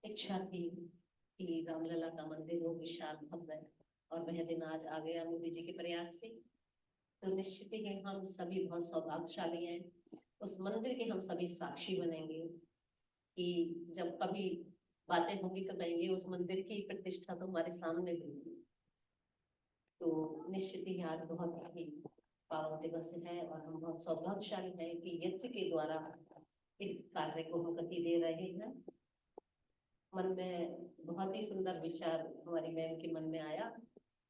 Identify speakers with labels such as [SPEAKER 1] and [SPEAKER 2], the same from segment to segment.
[SPEAKER 1] इच्छा थी कि रामलला का मंदिर हो विशाल भव्य, और वह दिन आज आ गया मोदी जी के प्रयास से। तो निश्चित ही हम सभी बहुत सौभाग्यशाली हैं, उस मंदिर के हम सभी साक्षी बनेंगे कि जब कभी बातें होंगी तो कहेंगे उस मंदिर की प्रतिष्ठा तो हमारे सामने हुई। तो निश्चित ही आज बहुत ही पावन दिवस है और हम बहुत सौभाग्यशाली हैं कि यज्ञ के द्वारा इस कार्य को हम गति दे रहे हैं। मन में बहुत ही सुंदर विचार हमारी मैम के मन में आया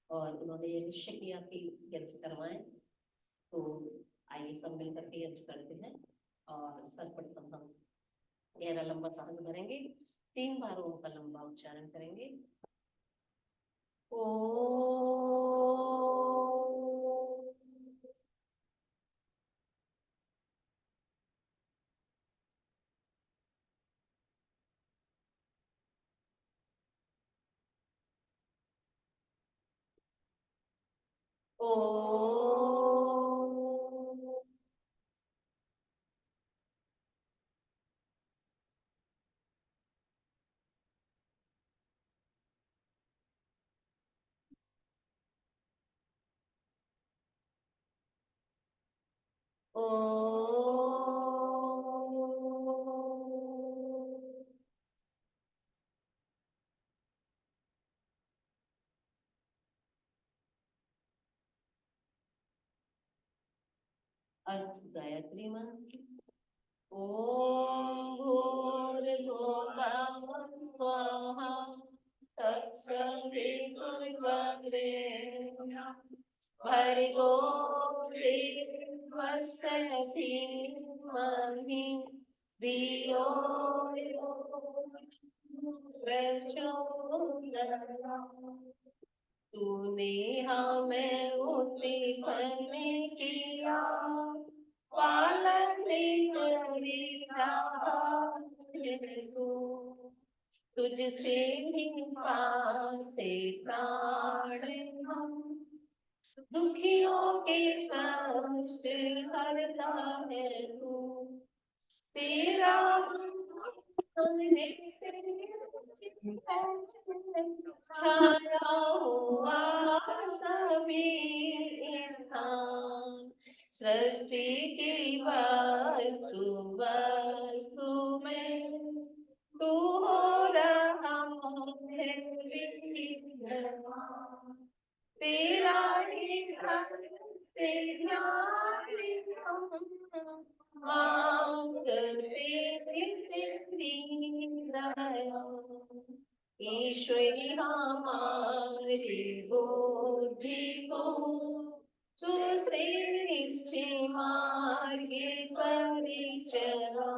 [SPEAKER 1] और उन्होंने ये निश्चय किया कि यज्ञ करवाएं। तो आइए सब मिलकर के यज्ञ करते हैं और सर्वप्रथम हम गहरा लंबा सांस भरेंगे, 3 बार ओम का लंबा उच्चारण करेंगे। ओ ओ ओ अर्थ गायत्री मंत्र। ओम भूर्भुवः स्वाहा तत्सवितुर्वरेण्यं भर्गो देवस्य धीमहि धियो यो न प्रचोदयात्। तूने हमें उत्पन्न किया, पालन करेगा तू। तुझसे ही पाते प्राण हम, दुखियों के कष्ट हरता है तू। तेरा हमने छाया हुआ सभी स्थान, सृष्टि की वस्तु वस्तु में तू हो रहा है विद्यमान। तेरा ही भक्ति ध्यान हम मांगते तेरी दया। ईश्वरी हमारी बुद्धि को तू श्रेष्ठ मार्ग परिचला।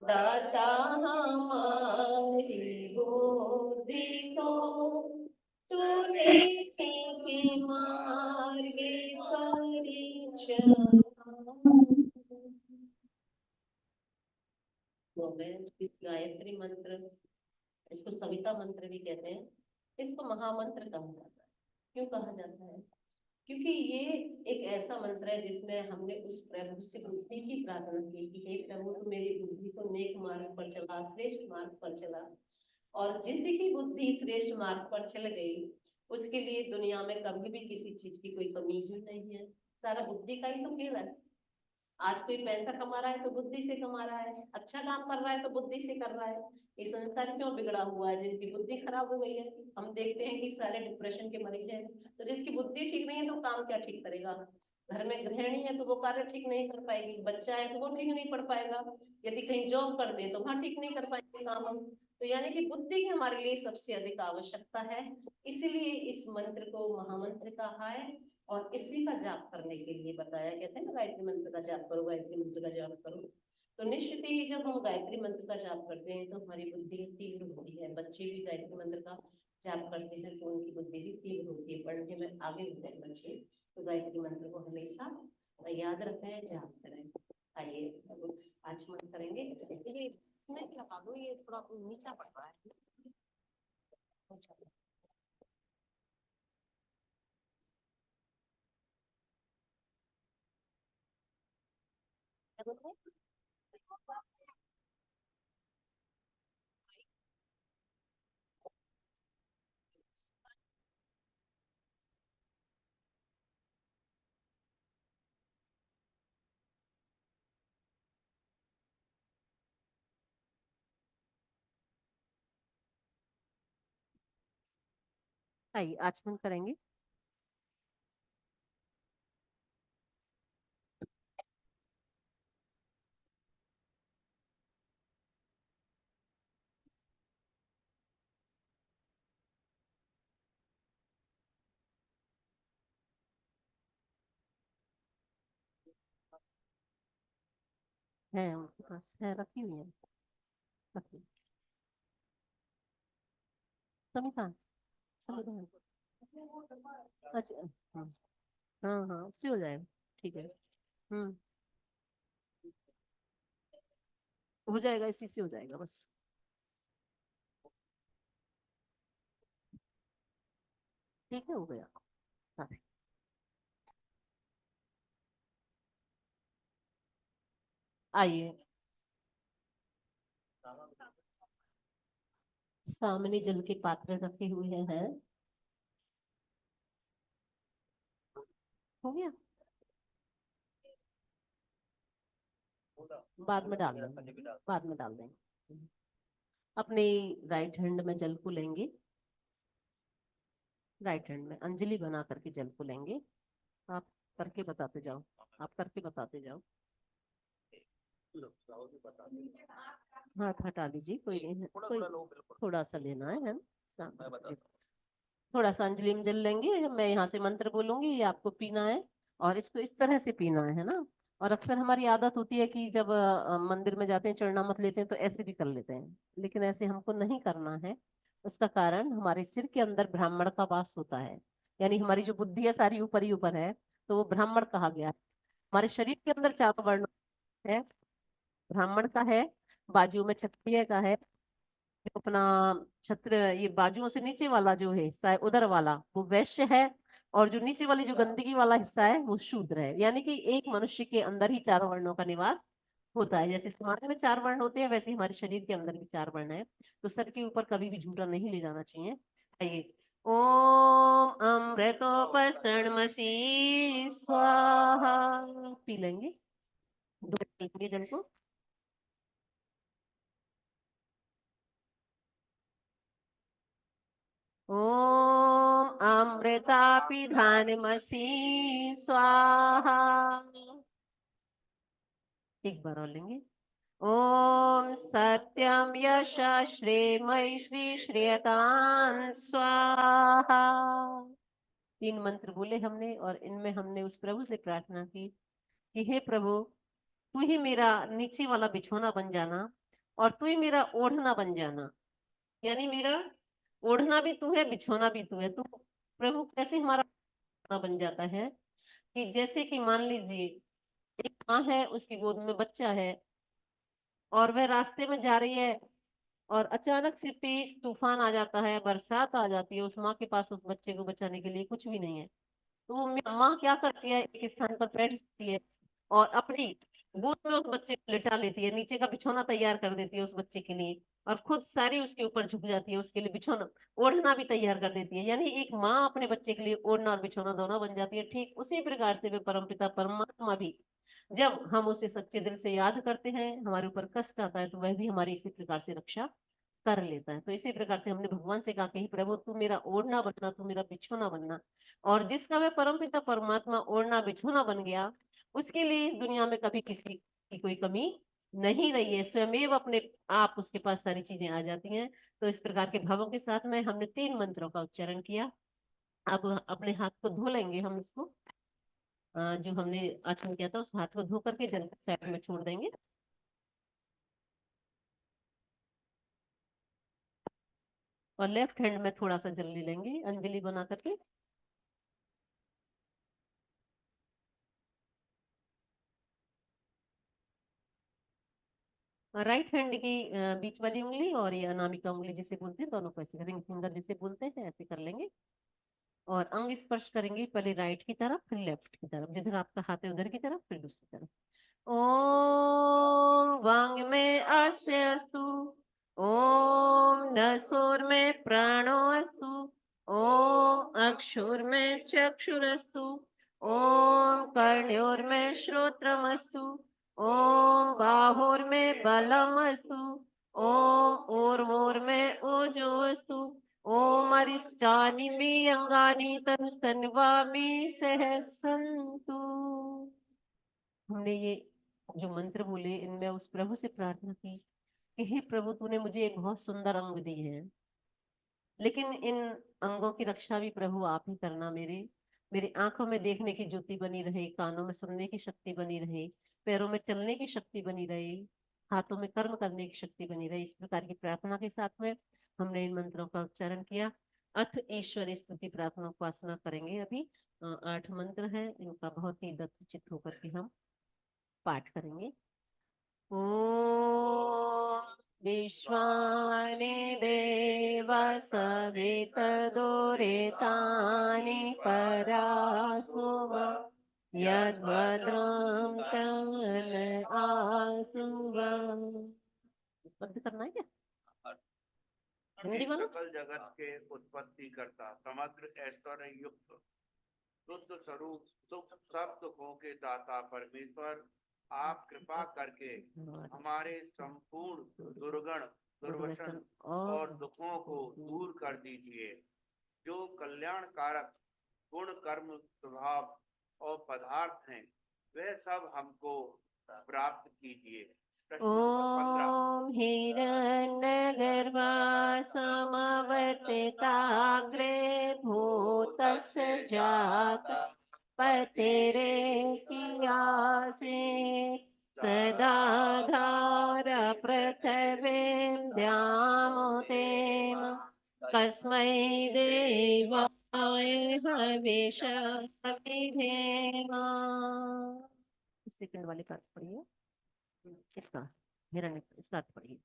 [SPEAKER 1] दाता हमारी बुद्धि को तूने के मार्ग परिचला। गायत्री मंत्र, इसको सविता मंत्र भी कहते हैं, इसको महामंत्र कहा जाता है। क्यों कहा जाता है? क्योंकि ये एक ऐसा मंत्र है जिसमें हमने उस प्रभु से बुद्धि की प्रार्थना की कि हे प्रभु तू मेरी बुद्धि को नेक मार्ग पर चला, श्रेष्ठ मार्ग पर चला। और जिसकी बुद्धि श्रेष्ठ मार्ग पर चल गई उसके लिए दुनिया में कभी भी किसी चीज की कोई कमी ही नहीं है, सारा बुद्धि का ही तो खेल है। आज कोई पैसा कमा रहा है तो बुद्धि से कमा रहा है, अच्छा काम कर रहा है तो बुद्धि से कर रहा है। ये संसार क्यों बिगड़ा हुआ है? जिनकी बुद्धि खराब हो गई है, हम देखते हैं कि सारे डिप्रेशन के मरीज हैं। तो जिसकी बुद्धि ठीक नहीं है तो काम क्या ठीक करेगा? घर में गृहिणी है तो वो कार्य ठीक नहीं कर पाएगी, बच्चा है तो वो ठीक नहीं पढ़ पाएगा, यदि कहीं जॉब कर दे तो वहां ठीक नहीं कर पाएंगे काम हम। तो यानी कि बुद्धि की हमारे लिए सबसे अधिक आवश्यकता है, इसलिए इस मंत्र को महामंत्र कहा है। और इसी का जाप करने के लिए बताया, कहते हैं ना गायत्री मंत्र का जाप करो, गायत्री मंत्र का जाप करो। तो निश्चित ही जब हम गायत्री मंत्र का जाप करते हैं तो हमारी बुद्धि तीव्र होती है। बच्चे भी गायत्री मंत्र का जाप करते हैं तो उनकी बुद्धि भी तीव्र होती है, पढ़ने में आगे होते हैं बच्चे। तो गायत्री मंत्र को हमेशा याद रखें, जाप करें। आइए अब आचमन करेंगे। ये मैं लगा दो, ये थोड़ा नीचा पड़ रहा है। अच्छा, क्या बोलते हैं? आइए आचमन करेंगे। है उनके पास है, रखी हुई है, रखी। संविधान, संविधान। अच्छा। हाँ हाँ हाँ, उससे हो जाएगा। ठीक है। हम्म। हो जाएगा, इसी से हो जाएगा बस। ठीक है, हो गया। हाँ। आइए, सामने जल के पात्र रखे हुए हैं। हो गया। बाद में डाल देंगे, बाद में डाल देंगे। अपने राइट हैंड में जल को लेंगे, राइट हैंड में अंजलि बना करके जल को लेंगे। आप करके बताते जाओ, आप करके बताते जाओ। हाथ हटा लीजिए, कोई नहीं, कोई थोड़ा सा लेना है ना। जी। थोड़ा सा अंजलि में जल लेंगे, मैं यहाँ से मंत्र बोलूंगी, ये आपको पीना है। और इसको इस तरह से पीना है ना। और अक्सर हमारी आदत होती है कि जब मंदिर में जाते हैं, चरणामत लेते हैं, तो ऐसे भी कर लेते हैं, लेकिन ऐसे हमको नहीं करना है। उसका कारण, हमारे सिर के अंदर ब्राह्मण का वास होता है। यानी हमारी जो बुद्धि है सारी ऊपर ही ऊपर है, तो वो ब्राह्मण कहा गया है। हमारे शरीर के अंदर चार वर्ण है। ब्राह्मण का है, बाजू में क्षत्रिय का है, जो अपना छत्र, ये बाजुओं से नीचे वाला जो है हिस्सा है उधर वाला, वो वैश्य है। और जो नीचे वाली जो गंदगी वाला हिस्सा है वो शूद्र है। यानी कि एक मनुष्य के अंदर ही चार वर्णों का निवास होता है। जैसे समाज में चार वर्ण होते हैं, वैसे ही हमारे शरीर के अंदर भी चार वर्ण है। तो सर के ऊपर कभी भी झूठा नहीं ले जाना चाहिए। आइए। ओम अमृतोपस्तरणमसि स्वाहा। पी लेंगे, दो लेंगे जल को। ओम अमृतापिधानमसि स्वाहा। एक बार और लेंगे। ओम सत्यम यश श्रेमय श्री श्रेयतान स्वाहा। तीन मंत्र बोले हमने, और इनमें हमने उस प्रभु से प्रार्थना की कि हे प्रभु, तू ही मेरा नीचे वाला बिछोना बन जाना, और तू ही मेरा ओढ़ना बन जाना। यानी मेरा ओढ़ना भी तू है, बिछोना भी तू है। तू प्रभु कैसे हमारा ओढ़ना बन जाता है, कि जैसे कि मान लीजिए एक माँ है, उसकी गोद में बच्चा है, और वह रास्ते में जा रही है, और अचानक से तेज तूफान आ जाता है, बरसात आ जाती है, उस माँ के पास उस बच्चे को बचाने के लिए कुछ भी नहीं है। तो वो माँ क्या करती है, एक स्थान पर बैठ जाती है, और अपनी गोद में उस बच्चे को लिटा लेती है, नीचे का बिछौना तैयार कर देती है उस बच्चे के लिए, और खुद सारी उसके ऊपर झुक जाती है, उसके लिए बिछौना ओढ़ना भी तैयार कर देती है। यानी एक माँ अपने बच्चे के लिए ओढ़ना और बिछौना दोनों बन जाती है। ठीक उसी प्रकार से वे परमपिता परमात्मा भी, जब हम उसे सच्चे दिल से याद करते हैं, हमारे ऊपर कष्ट आता है, तो वह भी हमारी इसी प्रकार से रक्षा कर लेता है। तो इसी प्रकार से हमने भगवान से कहा कि "हे प्रभु, तू मेरा ओढ़ना बनना, तू मेरा बिछोना बनना"। और जिसका वह परमपिता परमात्मा ओढ़ना बिछोना बन गया, उसके लिए इस दुनिया में कभी किसी की कोई कमी नहीं रही है। स्वयं अपने आप उसके पास सारी चीजें आ जाती हैं। तो इस प्रकार के भावों के साथ में हमने तीन मंत्रों का उच्चारण किया। अब अपने हाथ को धो लेंगे हम इसको। जो हमने आचमन किया था, उस हाथ को धो करके जल साइड में छोड़ देंगे। और लेफ्ट हैंड में थोड़ा सा जल ले लेंगे, अंजलि बना करके। राइट हैंड की बीच वाली उंगली और ये अनामिका उंगली जिसे बोलते हैं, दोनों को ऐसे करेंगे, फिंगर जिसे बोलते हैं ऐसे कर लेंगे। और अंग स्पर्श करेंगे, पहले राइट की तरफ, फिर लेफ्ट की तरफ, जिधर आपका हाथ है उधर की तरफ, फिर दूसरी तरफ। ओम वांग में अस्य अस्तु। ओम नसोर में प्राणो अस्तु। ओम अक्षुर में चक्षुरस्तु। ओम कर्ण्योर में श्रोत्रमस्तु। ओम बाहुर में बलम अस्तु। ओम ऊर्वोर में ओजो अस्तु। ओम अरिष्टानि मे अंगानि तनुस्तन्वामि सहसन्तु। हमने ये जो मंत्र बोले इनमें उस प्रभु से प्रार्थना की कि हे प्रभु तूने मुझे एक बहुत सुंदर अंग दिए हैं, लेकिन इन अंगों की रक्षा भी प्रभु आप ही करना। मेरे मेरी आंखों में देखने की ज्योति बनी रहे, कानों में सुनने की शक्ति बनी रहे, पैरों में चलने की शक्ति बनी रहे, हाथों में कर्म करने की शक्ति बनी रहे। इस प्रकार की प्रार्थना के साथ में हमने इन मंत्रों का उच्चारण किया। अथ ईश्वर स्तुति प्रार्थना उपासना करेंगे। अभी 8 मंत्र हैं, इनका बहुत ही दत्तचित्त होकर के हम पाठ करेंगे। ॐ विश्वानि देव सवितदुरितानि परासुव यद्भद्रं तन आसुव। बंद करना है क्या? हिंदी बोलो।
[SPEAKER 2] सकल जगत के उत्पत्ति करता समग्र ऐश्वर्य युक्त शुद्ध स्वरूप सुख सब दुखों के दाता परमेश्वर, आप कृपा करके हमारे संपूर्ण दुर्गुण दुर्वसन और दुखों को दूर कर दीजिए। जो कल्याणकारक गुण कर्म स्वभाव और पदार्थ हैं वे सब हमको प्राप्त कीजिए।
[SPEAKER 1] ॐ हिरण्यगर्भा समवर्तिताग्रे भूतस्य जात पतिरेकियासे सदा धार पृथिवीं द्यामुतेम कस्मै देवाय हविषा विधेम। सेकंड वाले का पढ़िए, इसका हिरण्य इसका अर्थ पढ़िए।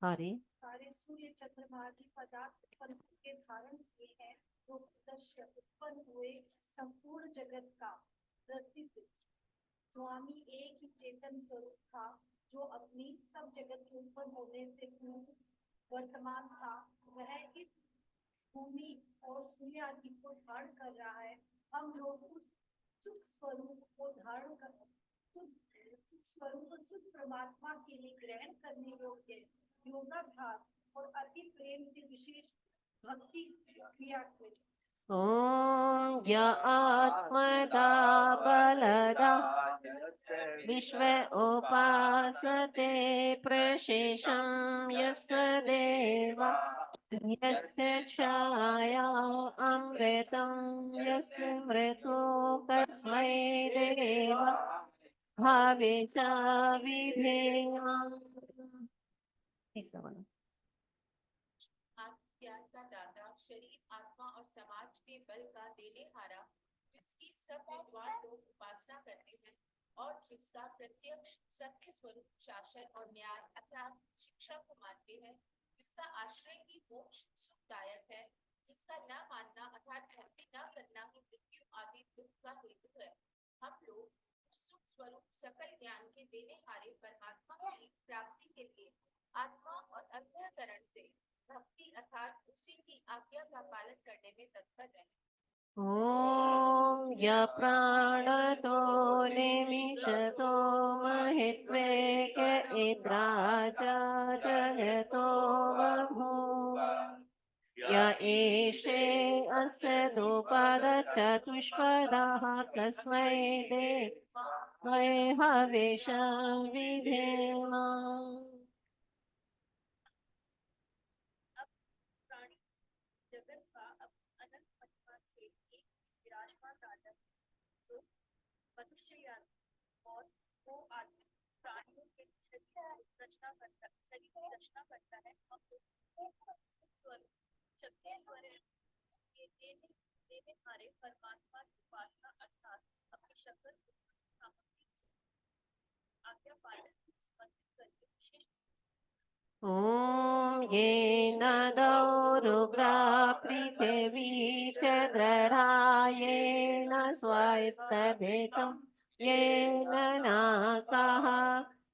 [SPEAKER 1] हरे
[SPEAKER 3] सारे सूर्य चंद्रमा आदि पदार्थ उत्पन्न के धारण किए हैं, जो दृश्य उत्पन्न हुए संपूर्ण जगत का प्रसिद्ध स्वामी एक ही चेतन स्वरूप था, जो अपनी सब जगत के उत्पन्न होने से पूर्व वर्तमान था। वह इस भूमि और सूर्य आदि को धारण कर रहा है। हम लोग उस सुख स्वरूप को धारण कर सुख स्वरूप शुद्ध परमात्मा के लिए ग्रहण करने योग्य योगाभ्यास और अति प्रेम से विशेष भक्ति क्रिया करें।
[SPEAKER 1] ॐ य आत्मदा बलदा विश्व उपासते प्रशेषं यस्य देवा यस्य छाया अमृतं यस्य मृतो कस्मै देवा हविषा विधेम। तीसरा वाला।
[SPEAKER 4] ज्ञान का दाता, शरीर आत्मा और समाज के बल का देने हारा, जिसकी सब विद्वान लोग उपासना करते हैं और जिसका प्रत्यक्ष सत्य स्वरूप शासन और न्याय अर्थात शिक्षा को मानते हैं, जिसका आश्रय ही मोक्ष सुखदायक है, जिसका न मानना अर्थात भक्ति न करना ही मृत्यु आदि दुख का हेतु है। हम लोग सुख स्वरूप सकल ज्ञान के देने हारे परमात्मा की प्राप्ति के लिए आत्मा और अंतःकरण से भक्ति अर्थात उसी की आज्ञा का पालन करने में तत्पर रहे।
[SPEAKER 1] ॐ य प्राणतो निमिषतो महित्वेक इद्राजा जयतो बभूव य एषे अस्य द्विपद चतुष्पदः तस्मै देवाय हविषा विधेम।
[SPEAKER 3] प्राणी जगत का अनंत महिमा से एक विराजमान राजा जो मनुष्य या और वो आदमी प्राणियों के शरीर की रचना करता है। हम लोग शक्ति स्वरूप के देने हारे परमात्मा की उपासना अर्थात अपनी शक्ल सामग्री आज्ञा पालन समर्पित करके विशेष
[SPEAKER 1] ॐ येन दौरुग्रा पृथिवी च दृढा येन स्वास्थभितं येन नाकाः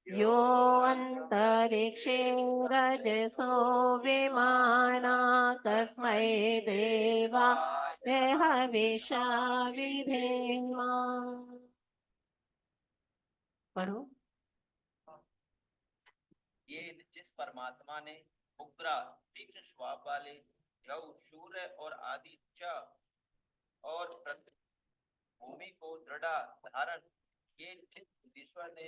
[SPEAKER 1] यो अन्तरिक्षे रजसो विमाना तस्मै देवाय हविषा विधेम। पढ़ो।
[SPEAKER 5] ये जिस परमात्मा ने उग्र तीक्ष्ण स्वभाव वाले यह सूर्य और आदित्य और भूमि को दृढ़ धारण ये जिस ईश्वर ने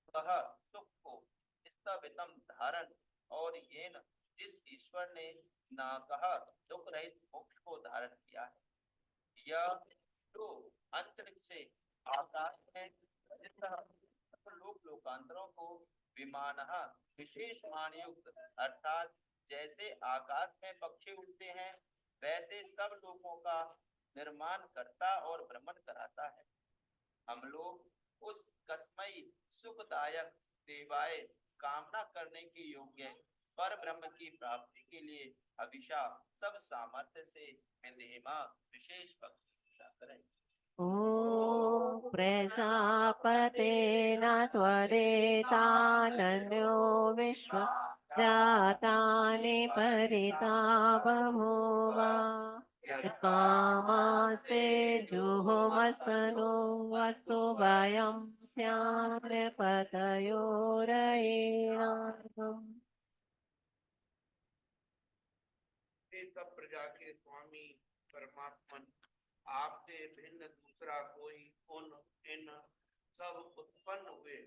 [SPEAKER 5] कह सुख को स्थवितम धारण और ये जिस ईश्वर ने ना कहा दुख रहित मोक्ष को धारण किया है। यह जो अंतरिक्ष से आकाश में लोक लोकांतरों को विमान विशेष मान युक्त अर्थात जैसे आकाश में पक्षी उड़ते हैं वैसे सब लोगों का निर्माण करता और भ्रमण कराता है। हम लोग उस कसमई सुखदायक सेवाएं कामना करने के योग्य पर ब्रह्म की प्राप्ति के लिए हमेशा सब सामर्थ्य से विधेमा विशेष भक्ति करें।
[SPEAKER 6] ॐ प्रजापतेन त्वरेतानन्यो विश्व जातानि परिता बभूव कामास्ते जुहुमस्तनो वस्तु वयं स्याम पतयोरयेणाम्।
[SPEAKER 2] हे सब प्रजा के स्वामी परमात्मन, आपसे भिन्न दूसरा कोई उन इन सब उत्पन्न हुए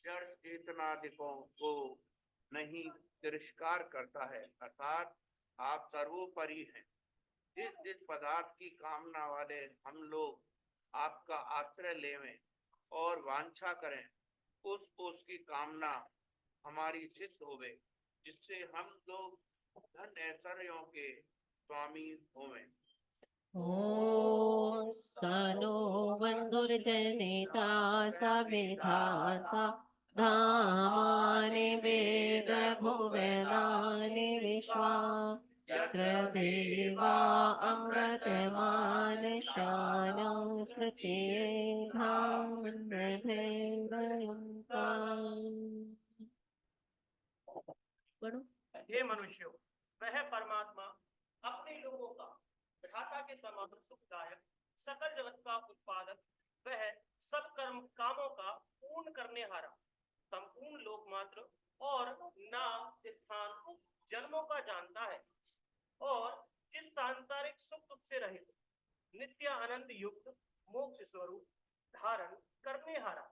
[SPEAKER 2] जड़ चेतनादिकों को नहीं तिरस्कार करता है, अर्थात आप सर्वोपरि हैं। जिस जिस पदार्थ की कामना वाले हम लोग आपका आश्रय लेवें और वांछा करें उसकी कामना हमारी सिद्ध होवे, जिससे हम लोग धन ऐश्वर्यों के स्वामी होवें।
[SPEAKER 6] ॐ सनो बन्धुर्जनिता सविधाता धामानि वेद भुवनानि विश्वा यत्र देवा अमृतमानि शानं श्रुतिये पढ़ो।
[SPEAKER 7] हे मनुष्यों, वह परमात्मा अपने लोगों का विधाता के समान सुखदायक सकल जगत का उत्पादक वह सब कर्म कामों का पूर्ण करने हारा संपूर्ण लोकमात्र और नाम स्थान जन्मों का जानता है और जिस सांसारिक सुख दुख से रहित नित्य आनंद युक्त मोक्ष स्वरूप धारण करने हारा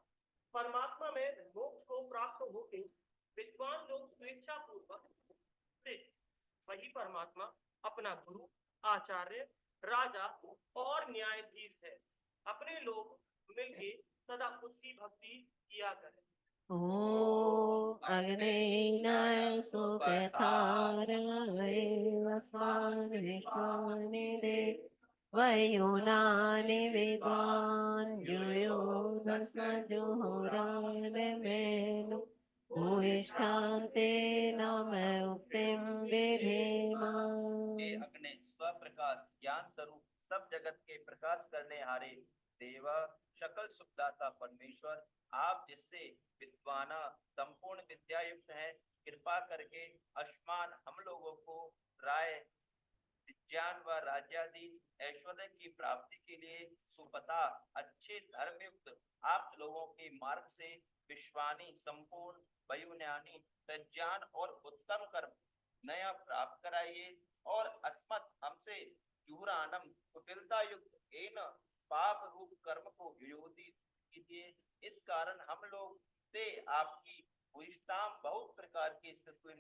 [SPEAKER 7] परमात्मा में मोक्ष को प्राप्त होके विद्वान लोग स्वेच्छा पूर्वक वही परमात्मा अपना गुरु आचार्य राजा और न्यायाधीश है। अपने लोग मिलके सदा उसकी भक्ति किया करें।
[SPEAKER 6] ॐ अग्नेन सुपथारये वस्वानि दे वयुनानि विद्वान् युयोधस्मजुहुरानमेनु भूयिष्ठान्ते नम उक्तिं विधेमा।
[SPEAKER 5] हे अग्नि स्वप्रकाश ज्ञान स्वरूप सब जगत के प्रकाश करने हारे देव सकल सुखदाता परमेश्वर, आप जिससे विद्वान संपूर्ण विद्या युक्त है, कृपा करके आयुष्मान हम लोगों को राय विज्ञान व राज्यादि ऐश्वर्य की प्राप्ति के लिए सुपता अच्छे धर्म युक्त आप लोगों के मार्ग से विश्वानी संपूर्ण वयुज्ञानी प्रज्ञान और उत्तम कर्म नया प्राप्त कराइए और अस्मत् हमसे जुहुरानम कुटिलता युक्त एन पाप रूप कर्म को विरोधी कीजिए। इस कारण हम लोग से आपकी भूयिष्ठाम बहुत प्रकार की स्थिति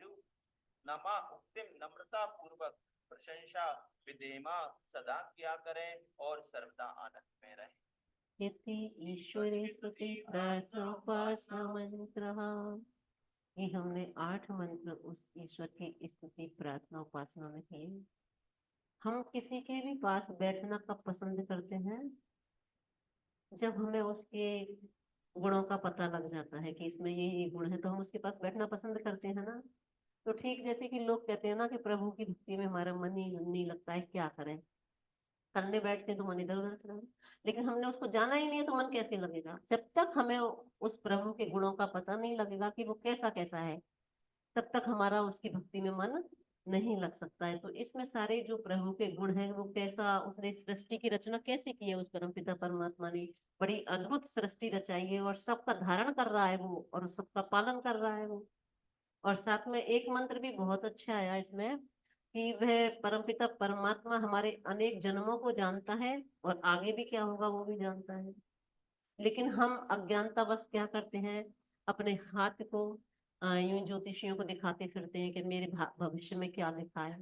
[SPEAKER 5] नमा उक्तिम नम्रता पूर्वक प्रशंसा विधेमा सदा किया करें और सर्वदा आनंद में रहें।
[SPEAKER 6] इति ईश्वरी स्तुति प्रार्थना मंत्रः। ये हमने 8 मंत्र उस ईश्वर की स्तुति प्रार्थना उपासना में किए। हम किसी के भी पास बैठना कब पसंद करते हैं? जब हमें उसके गुणों का पता लग जाता है कि इसमें ये गुण है तो हम उसके पास बैठना पसंद करते हैं ना। तो ठीक जैसे कि लोग कहते हैं ना कि प्रभु की भक्ति में हमारा मन ही नहीं लगता है, क्या करें, करने बैठते तो मन इधर उधर चला, लेकिन हमने उसको जाना ही नहीं है तो मन कैसे लगेगा? जब तक हमें उस प्रभु के गुणों का पता नहीं लगेगा कि वो कैसा कैसा है, तब तक हमारा उसकी भक्ति में मन नहीं लग सकता है। तो इसमें सारे जो प्रभु के गुण हैं, वो कैसा उसने सृष्टि की रचना कैसे की है, उस परमपिता परमात्मा ने बड़ी अद्भुत सृष्टि रचाई है और सबका धारण कर रहा है वो और सबका पालन कर रहा है वो। और साथ में एक मंत्र भी बहुत अच्छा आया इसमें कि वह परमपिता परमात्मा हमारे अनेक जन्मों को जानता है और आगे भी क्या होगा वो भी जानता है। लेकिन हम अज्ञानतावश क्या करते हैं, अपने हाथ को यूं ज्योतिषियों को दिखाते फिरते हैं कि मेरे भविष्य में क्या लिखा है।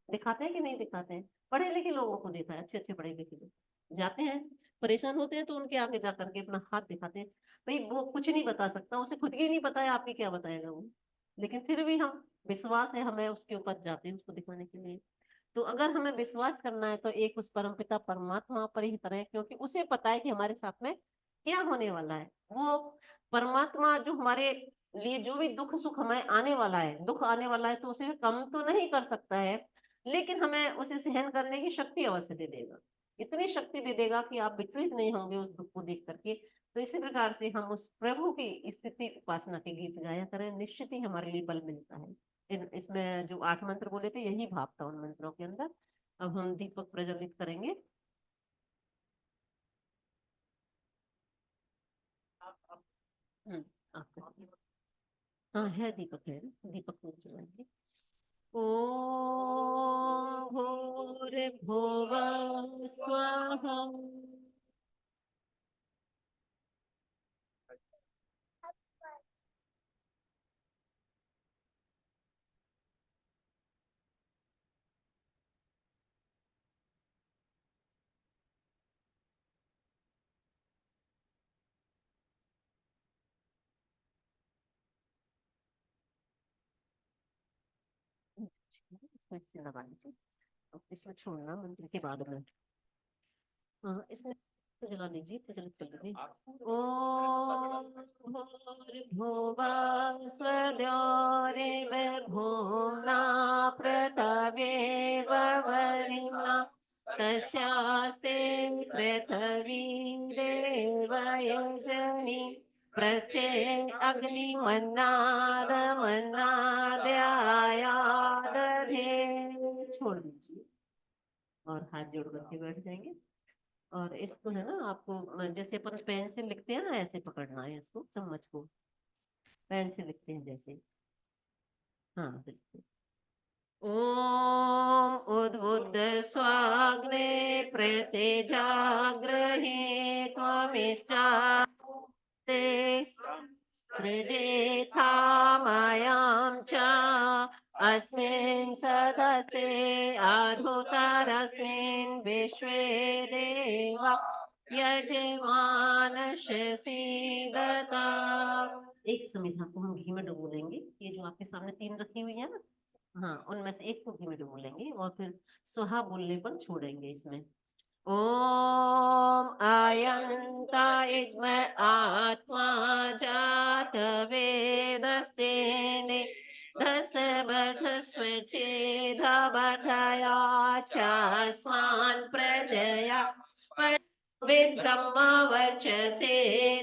[SPEAKER 6] दिखाते हैं कि नहीं दिखाते हैं? पढ़े लिखे लोगों को देखा है, अच्छे अच्छे पढ़े लिखे लोग जाते हैं, परेशान होते हैं तो उनके आगे जा करके अपना हाथ दिखाते हैं। भाई वो कुछ नहीं बता सकता, उसे खुद ही नहीं पता है, आपकी क्या बताएगा वो। लेकिन फिर भी हम, विश्वास है हमें, उसके ऊपर जाते हैं उसको दिखाने के लिए। तो अगर हमें विश्वास करना है तो एक उस परमपिता परमात्मा पर ही करें, क्योंकि उसे पता है कि हमारे साथ में क्या होने वाला है। वो परमात्मा जो हमारे लिए जो भी दुख सुख हमें आने वाला है, दुख आने वाला है तो उसे कम तो नहीं कर सकता है, लेकिन हमें उसे सहन करने की शक्ति अवश्य दे देगा। इतनी शक्ति दे देगा कि आप विचलित नहीं होंगे उस दुख को देख करके। तो इसी प्रकार से हम उस प्रभु की स्थिति उपासना के गीत गाया करें, निश्चित ही हमारे लिए बल मिलता है। इसमें जो 8 मंत्र बोले थे यही भाव था उन मंत्रों के अंदर। अब हम दीपक प्रज्वलित करेंगे।
[SPEAKER 7] आप
[SPEAKER 6] आपका हाँ है, दीपक है, दीपक को जलाएंगे। ओम भूर्भुवः स्वाहा। इसमें से लगा लीजिए, अब इसमें छोड़ना मंत्र के बाद में। हाँ इसमें तो जला लीजिए, तो जल्दी चल रही। ओम भूर्भुवः स्वद्योरिव भूम्ना पृथिवी वरिणा तस्यास्ते पृथिवी देवयजनि पृष्ठे अग्निमन्नादमन्नाद्यायादधे। छोड़ दीजिए और हाथ जोड़ करके बैठ जाएंगे। और इसको है ना आपको जैसे अपन पेन से लिखते हैं ना, ऐसे पकड़ना है इसको, चम्मच को पेन से लिखते हैं जैसे। हाँ बिल्कुल। ओम उद्बुद्ध स्वाग्ने प्रतिजाग्रहे त्वमिष्टास्ते सृजेथामयां च अस्मिन् सदस्ते अधुतरस्मिन् विश्वे देवा यजमानस्य सीदता। एक समिधा को हम घी में डुबो लेंगे। ये जो आपके सामने 3 रखी हुई है ना, हाँ उनमें से एक को घी में डुबो लेंगे और फिर स्वाहा बोलने पर छोड़ेंगे इसमें। ओम आयंत इद्म आत्मा जात वेदस्तेने दस वर्ध स्वचेद वर्धया चास्मान् प्रजया विब्रह्म वर्चसे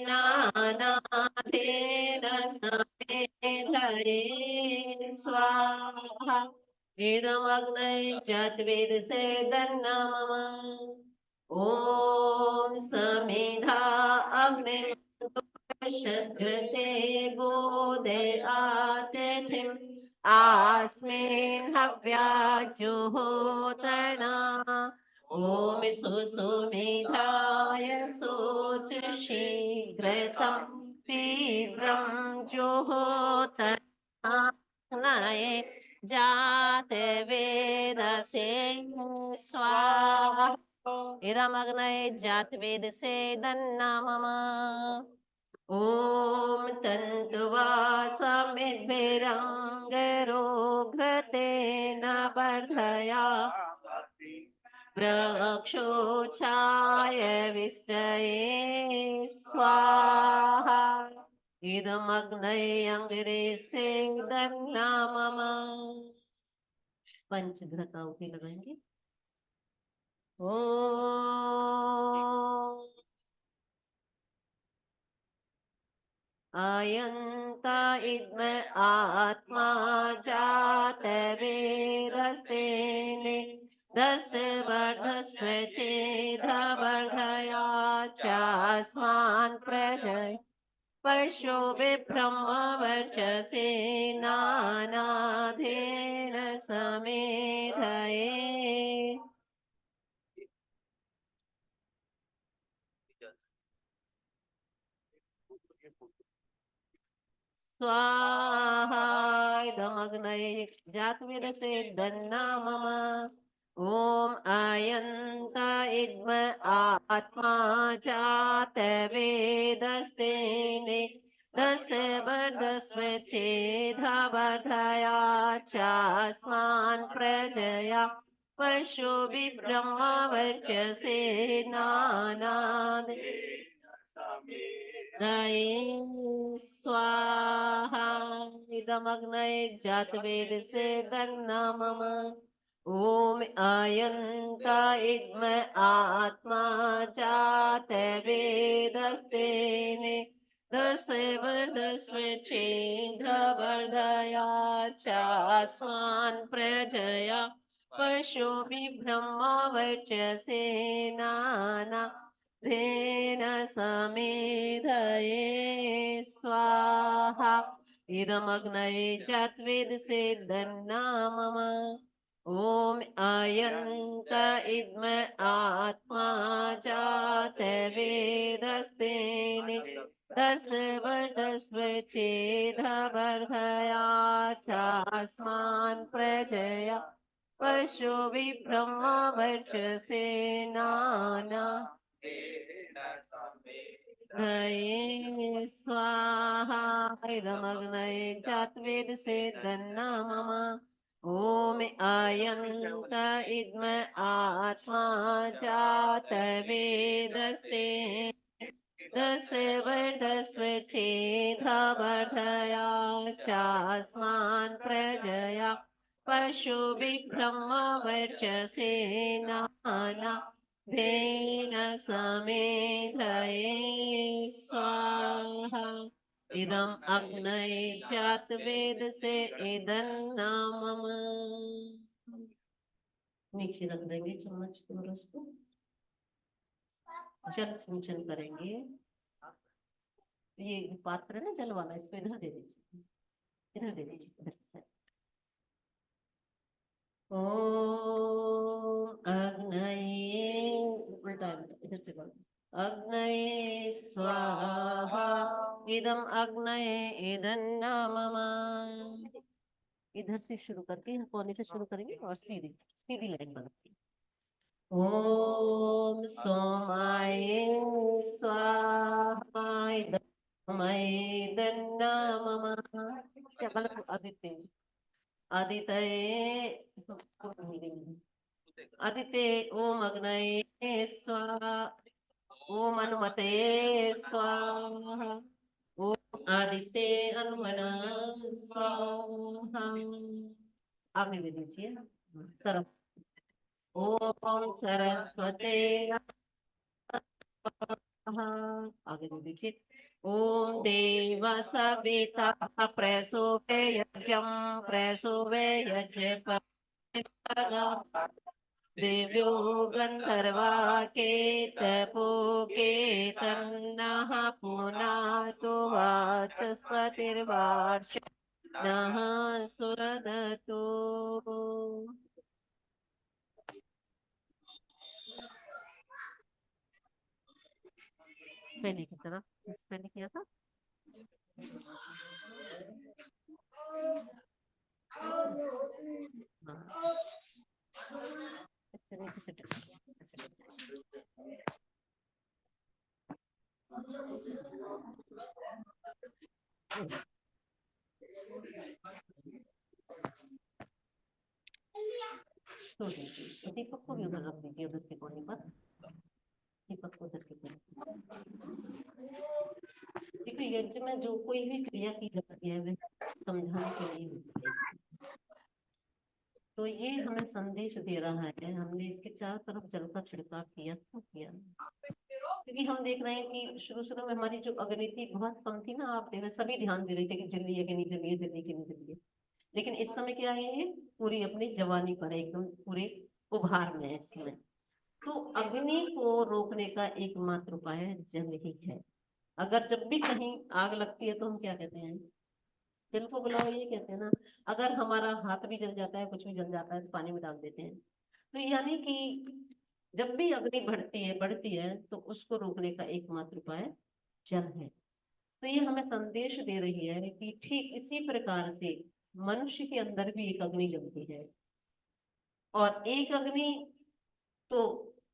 [SPEAKER 6] नानाधेन समेधये स्वाहा। इदमग्ने चत्वेदसे दन्नमम। ओम समेधा अग्निमृते बोधे आतिथिम् आस्मिन् हव्याजुहोतना। ओम सुसुमेधाय सोच शीघ्रतं तीव्रं जुहोतनाय जाते वेदसे स्वाहा। इदमग्नये जातवेदसे दन्नमम। ओम तन्तुवा समिद्भिरङ्गरोघृतेन वर्धया प्रक्षोच्छाय विष्टये स्वाहा। इदमग्नये अङ्गिरेसे दन्नमम। पंचघ्रता उठे लगाएंगे। ओम अयंता इद्म आत्मा जात वेदस्तेने दस वर्ध स्वचेद वर्धया चास्मान् प्रजय पशुभिः ब्रह्मवर्चसे नानाधेन समेधये। स्वाहा इदमग्नये जातवेदसे दन्ना मम। ॐ आयन्त इद्म आत्मा जातवेदस्तेने दश वर्धस्व चेधवर्धया चास्मान् प्रजया पशुभिः ब्रह्मवर्चसे नानादे नये स्वाहा इदमग्नये जातवेदसे दन्ना मम। ॐ आयन्त इद्म आत्मा जातवेदस्तेने दश वर्धस्व चेधवर्धया चास्मान् प्रजया पशुभिः ब्रह्मवर्चसे नाना धेन समेधये स्वाहा इदमग्नये जातवेदसे दन्ना मम। ॐ आयन्त इद्म आत्मा जातवेदस्तेने दश वर्धस्व चेधवर्धया चास्मान् प्रजया पशुभिः ब्रह्मवर्चसे नाना नये स्वाहा इदमग्नये जातवेदसे दन्ना मम। ॐ आयन्त इद्म आत्मा जातवेदस्ते दश वर्धस्व चेधवर्धया चास्मान् प्रजया पशुभिः ब्रह्मवर्चसे नाना धेन समेधये स्वाहा इदम् अग्नये जातवेदसे इदन्ना मम। नीचे रख देंगे चम्मच और उसको जल सिंचन करेंगे। ये पात्र है ना जल वाला, इसको इधर दे दीजिए, इधर दे दीजिए, इधर से। ओम अग्नये उल्टा इधर से करो। अग्नये स्वाहा इदम अग्नये इदन्ना मम। इधर से शुरू करके कोने से शुरू करेंगे और सीधी सीधी लाइन बनाएंगे। ओम सोमाय स्वाहा इदमये दन्ना मम। क्या गलत? आदित्य आदित्य आदित्य ओम अग्नये स्वाहा ओम अनुमते स्वाहा ओम आदित्य अनुमना स्वाहा। आगे दे दीजिए सरस। ओम सरस्वते आगे दे दीजिए। ओम देव सविता प्रसूवे यज्ञं प्रसूवे यज्ञ देव्यो गंधर्वा केतपोके तन्नः पुनातु वाचस्पतिर्वाचनः सुरदतु। पहले की तरफ पहले किया था। दीपक को भी उधर रख दीजिए, उधर के कोने पर। दीपक को उधर के कोने पर। देखो यज्ञ में जो कोई भी क्रिया की जाती है वह समझाने के लिए होती है। तो ये हमें संदेश दे रहा है। हमने इसके चारों तरफ जल का छिड़काव किया, क्यों किया? क्योंकि हम देख रहे हैं कि शुरू शुरू में हमारी जो अग्नि थी बहुत कम थी ना। आप देख रहे सभी ध्यान दे रहे थे कि जल्दी है कि नहीं जल्दी है, जल्दी कि नहीं जल्दी है। लेकिन इस समय क्या है, ये पूरी अपनी जवानी पर एकदम पूरे उभार में है इसमें। तो अग्नि को रोकने का एकमात्र उपाय जल ही है। अगर जब भी कहीं आग लगती है तो हम क्या कहते हैं, जल को बुलाओ, ये कहते हैं ना। अगर हमारा हाथ भी जल जाता है, कुछ भी जल जाता है, तो पानी में डाल देते हैं। तो यानी कि जब भी अग्नि बढ़ती है तो उसको रोकने का एकमात्र उपाय जल है। तो ये हमें संदेश दे रही है कि ठीक इसी प्रकार से मनुष्य के अंदर भी एक अग्नि जलती है। और एक अग्नि तो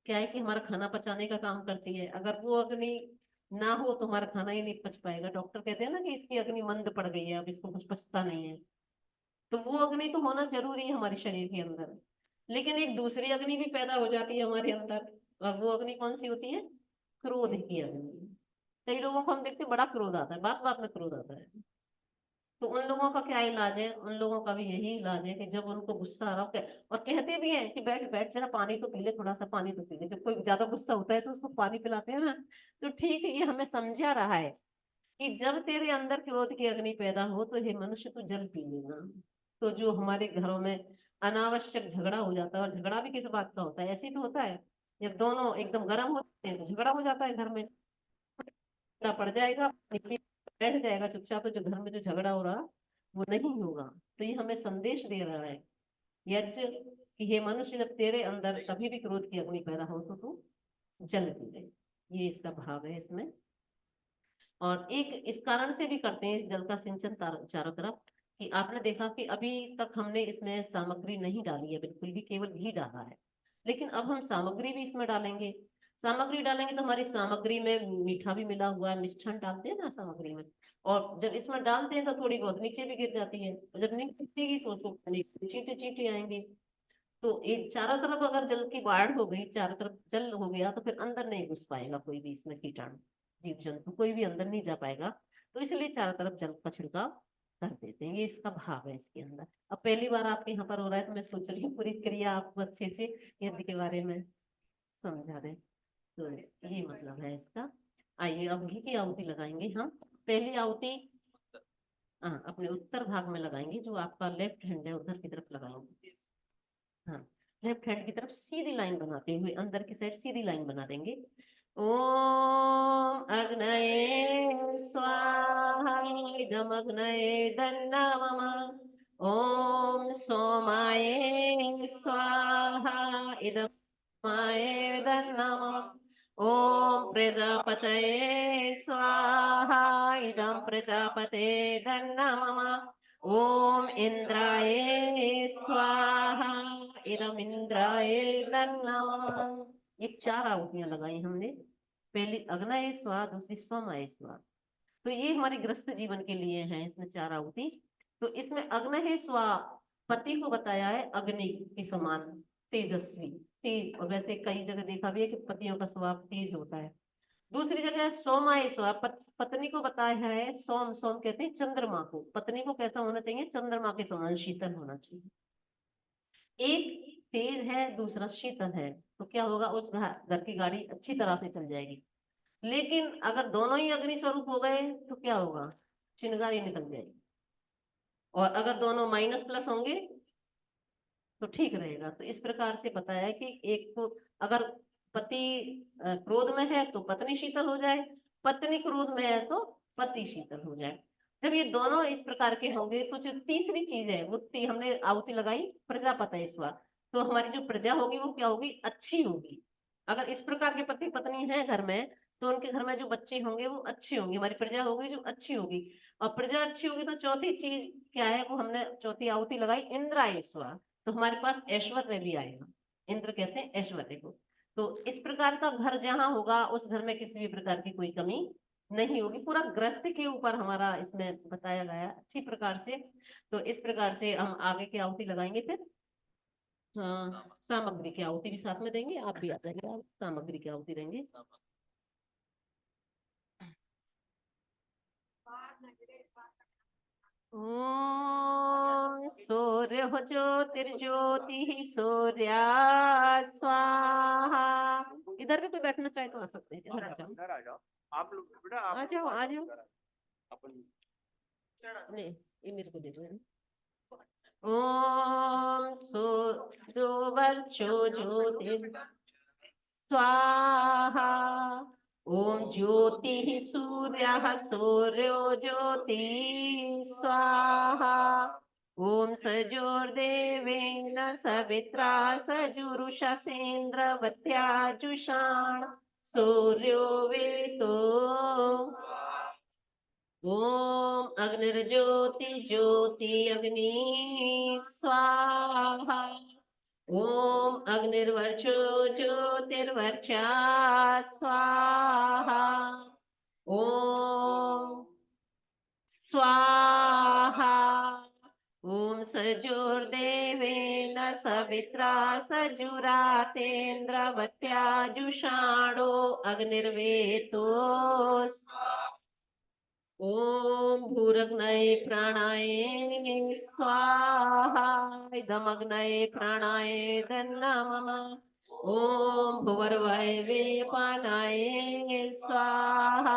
[SPEAKER 6] क्या है कि हमारा खाना पचाने का काम करती है। अगर वो अग्नि ना हो तो हमारा खाना ही नहीं पच पाएगा। डॉक्टर कहते हैं ना कि इसकी अग्नि मंद पड़ गई है, अब इसको कुछ पचता नहीं है। तो वो अग्नि तो होना जरूरी है हमारे शरीर के अंदर। लेकिन एक दूसरी अग्नि भी पैदा हो जाती है हमारे अंदर। और वो अग्नि कौन सी होती है? क्रोध की अग्नि। कई लोगों को हम देखते हैं बड़ा क्रोध आता है, बात बात में क्रोध आता है। तो उन लोगों का क्या इलाज है? उन लोगों का भी यही इलाज है कि जब उनको गुस्सा आ रहा हो और कहते भी हैं कि बैठ बैठ जरा पानी तो पी ले, थोड़ा सा पानी तो पी ले। जब कोई ज्यादा गुस्सा होता है तो उसको पानी पिलाते हैं ना। तो ठीक है, ये हमें समझा रहा है कि जब तेरे अंदर क्रोध की अग्नि पैदा हो तो हे मनुष्य तू जल पी लेना। तो जो हमारे घरों में अनावश्यक झगड़ा हो जाता है, और झगड़ा भी किस बात का होता है? ऐसे ही तो होता है, जब दोनों एकदम गर्म होते हैं तो झगड़ा हो जाता है घर में। ना पड़ जाएगा, बैठ जाएगा चुपचाप, तो जो घर में जो झगड़ा हो रहा वो नहीं होगा। तो ये हमें संदेश दे रहा है यज्ञ कि हे मनुष्य, जब तेरे अंदर कभी भी क्रोध की अग्नि पैदा हो तो तू जल पी ले। ये इसका भाव है इसमें। और एक इस कारण से भी करते हैं इस जल का सिंचन चारों तरफ, कि आपने देखा कि अभी तक हमने इसमें सामग्री नहीं डाली है, बिल्कुल भी, केवल घी डाला है। लेकिन अब हम सामग्री भी इसमें डालेंगे। सामग्री डालेंगे तो हमारी सामग्री में मीठा भी मिला हुआ है, मिष्ठान डालते हैं ना सामग्री में। और जब इसमें डालते हैं तो थोड़ी बहुत नीचे भी गिर जाती है, और जब नहीं गिरती तो उसको चींटे चींटे आएंगे। तो एक चारों तरफ अगर जल की बाढ़ हो गई, चारों तरफ जल हो गया, तो फिर अंदर नहीं घुस पाएगा कोई भी इसमें कीटाणु, जीव जंतु कोई भी अंदर नहीं जा पाएगा। तो इसलिए चारों तरफ जल का छिड़काव कर देते हैं। ये इसका भाव है इसके अंदर। अब पहली बार आपके यहाँ पर हो रहा है तो मैं सोच रही हूँ पूरी क्रिया आपको अच्छे से यज्ञ के बारे में समझा दें। तो ये मतलब है इसका। आइए अब घी की आहुति लगाएंगे हम। पहली आहुति अपने उत्तर भाग में लगाएंगे, जो आपका लेफ्ट हैंड है उधर की तरफ लगाएंगे। हाँ, लेफ्ट हैंड की तरफ सीधी लाइन बनाते हुए अंदर की साइड सीधी लाइन बना देंगे। ओम अग्नये स्वाहा इदम अग्नये दन्नामम। ओम सोमाये स्वाहा इदम सोमाये दन्नामम। ओम प्रजापतये स्वाहा इदम प्रजापते दन्नामम। ओम इंद्राय स्वाहा इदम इंद्राय नमः। ये 4 आहुतियां लगाई हमने। पहली अग्नये स्वाहा, दूसरी सोमाय स्वाहा। तो ये हमारे गृहस्थ जीवन के लिए है इसमें 4 आहुति। तो इसमें अग्नये स्वाहा पति को बताया है अग्नि के समान तेजस्वी, तेज। और वैसे कई जगह देखा भी है कि पतियों का स्वभाव तेज होता है। दूसरी जगह सोमाय स्वाहा पत्नी को बताया है सोम। सोम कहते हैं चंद्रमा को। पत्नी को कैसा होना चाहिए? चंद्रमा के समान शीतल होना चाहिए। एक तेज है, दूसरा शीतल है, तो क्या होगा? उस घर की गाड़ी अच्छी तरह से चल जाएगी। लेकिन अगर दोनों ही अग्नि स्वरूप हो गए तो क्या होगा? चिंगारी निकल जाएगी। और अगर दोनों माइनस प्लस होंगे तो ठीक रहेगा। तो इस प्रकार से बताया है कि एक को अगर पति क्रोध में है तो पत्नी शीतल हो जाए, पत्नी क्रोध में है तो पति शीतल हो जाए। जब ये दोनों इस प्रकार के होंगे तो जो तीसरी चीज है वो हमने आहुति लगाई प्रजापति ईश्वर। तो हमारी जो प्रजा होगी वो क्या होगी? अच्छी होगी। अगर इस प्रकार के पति पत्नी है घर में तो उनके घर में जो बच्चे होंगे वो अच्छे होंगे, हमारी प्रजा होगी जो अच्छी होगी। और प्रजा अच्छी होगी तो चौथी चीज क्या है? वो हमने चौथी आहुति लगाई इंद्राय स्वाहा। तो हमारे पास ऐश्वर्य भी आएगा। इंद्र कहते हैं ऐश्वर्य को। तो इस प्रकार का घर जहां होगा उस घर में किसी भी प्रकार की कोई कमी नहीं होगी। पूरा ग्रस्त के ऊपर हमारा इसमें बताया गया अच्छी प्रकार से। तो इस प्रकार से हम आगे की आहुति लगाएंगे। फिर सामग्री की आहुति भी साथ में देंगे। आप भी आ जाएंगे, आप सामग्री की आहुति देंगे। ओम सूर्य हो ज्योतिर्ज्योति सूर्या स्वाहा। इधर भी कोई बैठना चाहे तो आ सकते हैं, इधर आ जाओ।
[SPEAKER 2] इधर आ जाओ आप लोग, बेटा
[SPEAKER 6] आ
[SPEAKER 2] आप
[SPEAKER 6] जाओ आ जाओ।
[SPEAKER 2] अपन
[SPEAKER 6] ले ये मेरे को दे दो। ओम सूर्य ज्योति स्वाहा ॐ ज्योतिः सूर्यः सूर्यो ज्योति स्वाहा ॐ सजोर्देवेन सवित्रा सजुरुषसेन्द्रवत्याजुषाण सूर्यो वेतो ॐ अग्निर्ज्योति ज्योति अग्नि स्वाहा ॐ अग्निर्वर्चो ज्योतिर्वर्चा स्वाहा ॐ स्वाहा ॐ सजुर्देवेन सवित्रा सजुरातेन्द्रवत्याजुषाणो अग्निर्वेतो ॐ भूरग्नये प्राणाये स्वाहा इदमग्नये प्राणाये दन्नमः ॐ भुवर्वायवे पानाये स्वाहा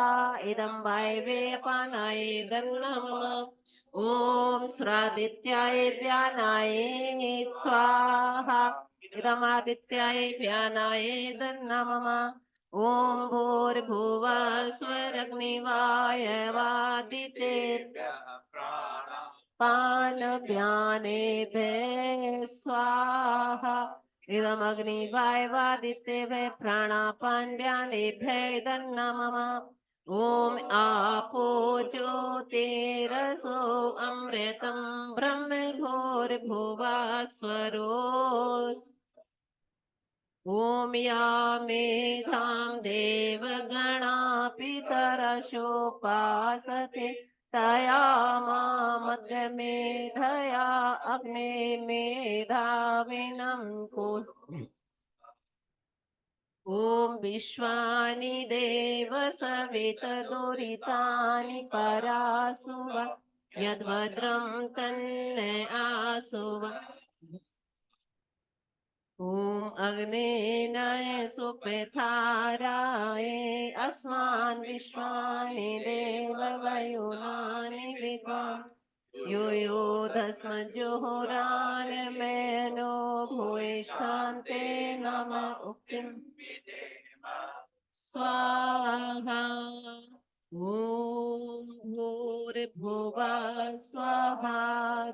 [SPEAKER 6] इदं वायवे पानाये दन्नमः ॐ स्रादित्याय व्यानाये स्वाहा इदमादित्याय व्यानाये दन्नमः ॐ भूर्भुवः स्वरग्निवायवादितेभ्यः प्राणापानव्यानेभ्यः स्वाहा इदमग्निवायवादितेभ्यः प्राणापानव्यानेभ्यः इदन्नमः ॐ आपो ज्योतिरसो अमृतं ब्रह्म भूर्भुवः स्वरोस् ॐ या मेधां देवगणा पितरशोपासते तया मामद्यमेधया अग्ने मेधाविनं कुरु ॐ विश्वानि देव सवितदुरितानि परासुव यद्भद्रं तन्ने आसुव ॐ अग्नेनाय सुपथाराय अस्मान् विश्वानि देववयुनानि विद्वान् यो यो धस्मज्जुहोरान् मेनो भूयिष्ठान्ते नम उक्तिं स्वाहा ॐ भूर्भुवः स्वाहा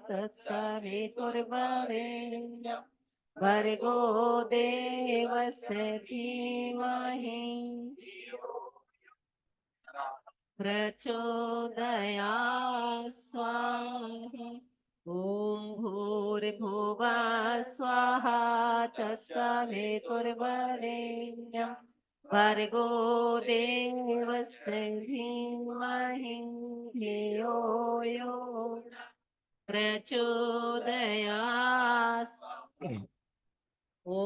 [SPEAKER 6] तत्सवितुर्वरेण्यम् भर्गो देवस्य धीमहि प्रचोदयात् स्वाहा ॐ भूर्भुवः स्वाहा तत्सवितुर्वरेण्यम् भर्गो देवस्य धीमहि धियो यो प्रचोदयात् ॐ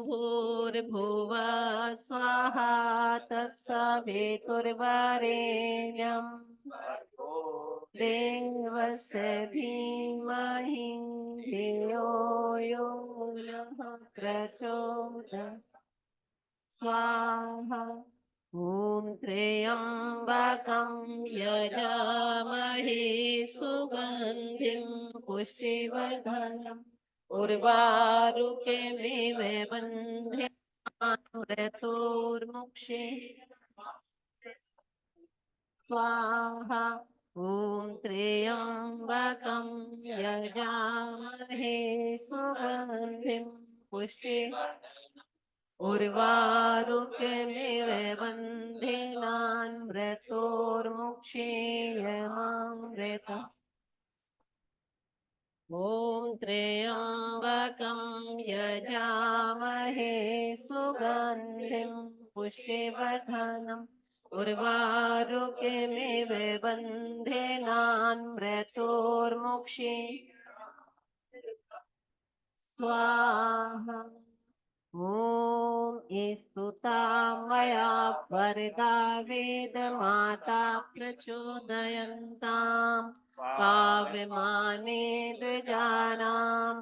[SPEAKER 6] भूर्भुवः स्वाहा तत्सवितुर्वरेण्यम् देवस्य धीमहि धियो यो नः प्रचोदयात् स्वाहा ॐ त्र्यम्बकं यजामहे सुगन्धिं पुष्टिवर्धनम् उर्वारुकमिव बन्ध्यानुरतोर्मुक्षे स्वाहा ॐ त्र्यम्बकं यजामहे सुगन्धिं पुष्टिवर्धनम् उर्वारुकमिव बन्धनान्मृतोर्मुक्षेयमामृतम् ॐ त्र्यम्बकं यजामहे सुगन्धिं पुष्टिवर्धनम् उर्वारुकमिव बन्धनान्मृतोर्मुक्षे स्वाहा ॐ स्तुता मया वरदा वेदमाता प्रचोदयन्ताम् पावमाने द्विजानाम्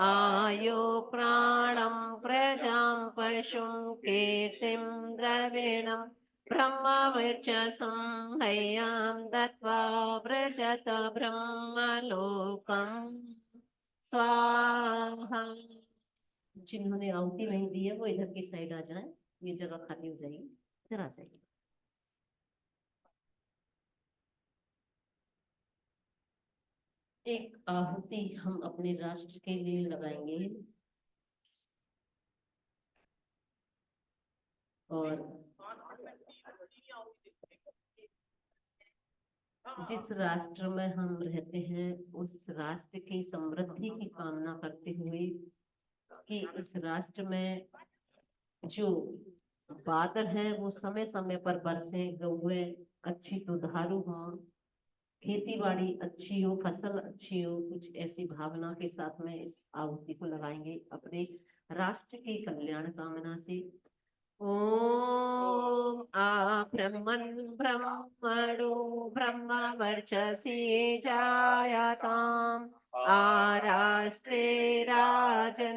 [SPEAKER 6] आयो प्राणं प्रजां पशुं कीर्तिं द्रविणं ब्रह्मवर्चसं हय्यां दत्त्वा व्रजत ब्रह्मलोकम् स्वाहा। जिन्होंने आहुति नहीं दी है वो इधर की साइड आ जाए, ये जगह खाली हो जाएगी, इधर आ जाइए।
[SPEAKER 1] एक आहुति हम अपने राष्ट्र के लिए लगाएंगे और जिस राष्ट्र में हम रहते हैं उस राष्ट्र की समृद्धि की कामना करते हुए कि इस राष्ट्र में जो बादल है वो समय समय पर बरसे, गौए अच्छी दुधारू हो, खेती बाड़ी अच्छी हो, फसल अच्छी हो, कुछ ऐसी भावना के साथ में इस आहुति को लगाएंगे अपने राष्ट्र के कल्याण कामना से। ओम आ ब्रह्मन् ब्रह्मणो ब्रह्म वर्चसी जायताम् आराष्ट्रे राजन्याशोर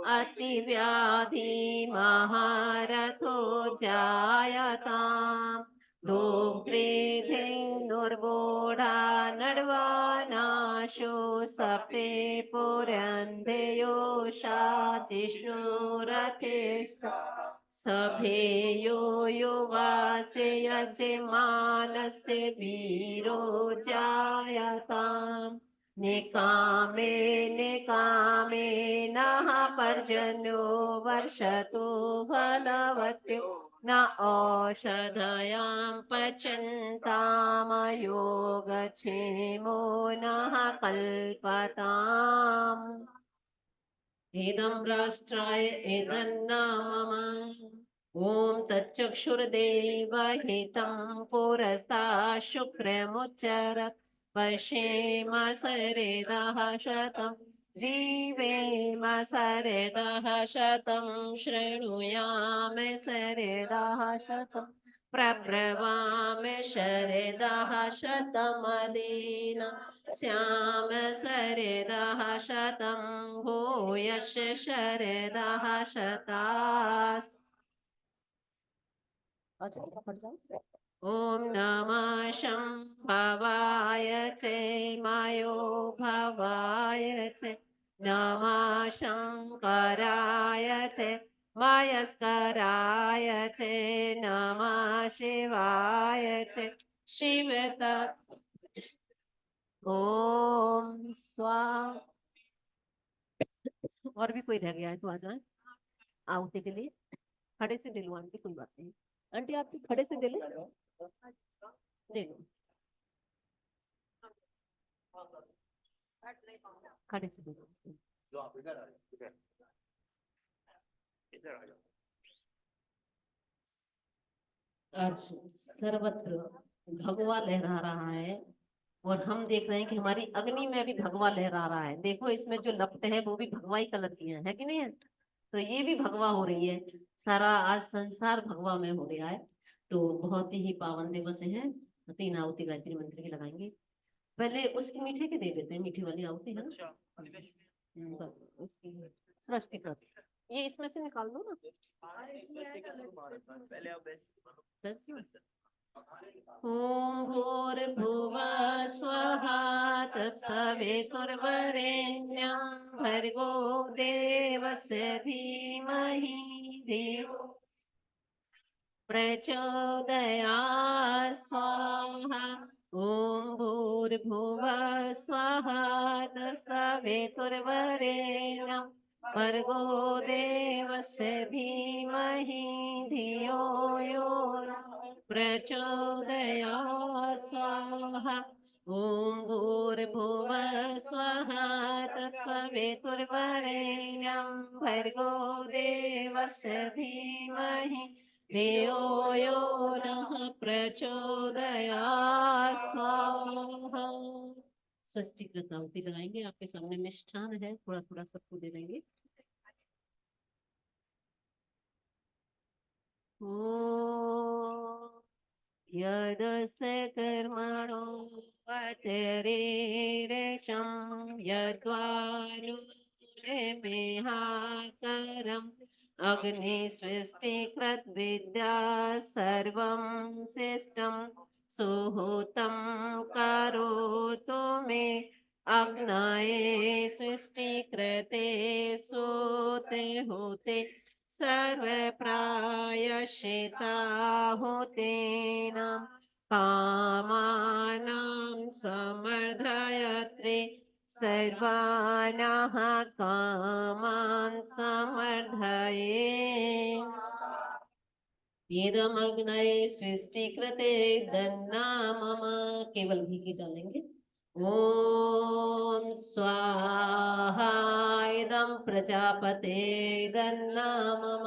[SPEAKER 1] अतिव्याधि महारथो जायताम् दुग्धे धेनुर्वोढा नड्वानाशो सप्ते पुरन्धयो शाचिष्णुरथेष्ट सभेयो युवास्य यजमानस्य वीरो जायताम् निकामे निकामे नः पर्जन्यो वर्षतु फलवत्यो न औषधयां पचन्तामयोगक्षेमो नः कल्पताम् इदं राष्ट्राय इदन्नाम ॐ तच्चक्षुर्देव हितं पुरस्ता शुक्रमुच्चरत् पश्येम सरेदः शतं जीवेम सरेदः शतं शृणुयाम सरेदः शतं प्रब्रवाम शरेदः शतमदीन श्याम सरेदः शतं भूयश् शरेदः शतास्। ॐ नमः शम्भवाय च मायो भवाय च नमः शङ्कराय च मयस्कराय च नमः शिवाय च शिवत ओम स्वाहा। और भी कोई रह गया है तो आ जाए आहुति के लिए। खड़े से ले लो आंटी, कोई बात नहीं। आंटी आप खड़े से ले लो, ले लो खड़े से ले लो।
[SPEAKER 2] इधर आ जाओ।
[SPEAKER 1] आज सर्वत्र भगवा लहरा रहा है और हम देख रहे हैं कि हमारी अग्नि में भी भगवा लहरा रहा है। देखो इसमें जो लपट है वो भी भगवाई कलर की है कि नहीं है? तो ये भी भगवा हो रही है, सारा आज संसार भगवा में हो रहा है। तो बहुत ही पावन दिवस है। 3 आहुति गायत्री मंत्र की लगाएंगे। पहले उसकी मीठे के दे देते हैं, मीठी वाली आहुति है ना उसकी सृष्टि कर। ये इसमें से निकाल दो ना। ओम भूर्भुवः स्वः तत्सवितुर्वरेण्यं भर्गो देवस्य धीमहि धियो प्रचोदयात् स्वाहा। ओम भूर्भुवः स्वः तत्सवितुर्वरेण्यं भर्गो देवस्य धीमहि धियो यो नः प्रचोदयात् स्वाहा। ओम भूर्भुवः स्वः तत्सवितुर्वरेण्यं भर्गो देवस्य धीमहि धियो यो नः प्रचोदयात् स्वाहा। स्वस्तिकृत आहुति लगाएंगे। आपके सामने मिष्ठान है, थोड़ा थोड़ा सबको दे देंगे। ओम यदस्य कर्मणो अतिरेशं यद्वानुमेहाकरम् अग्निस्वस्तिकृत विद्या सर्वं शिष्टं सुहूतं करोतु मे अग्नये सृष्टिकृते सूते होते सर्व प्रायश्चिता होतेन
[SPEAKER 6] कामानां समर्धयत्रे सर्वानः कामान् समर्धये इदमग्नये सृष्टिकृते दन्ना मम केवल घी की डालेंगे ॐ स्वाहा इदं प्रजापते दन्ना मम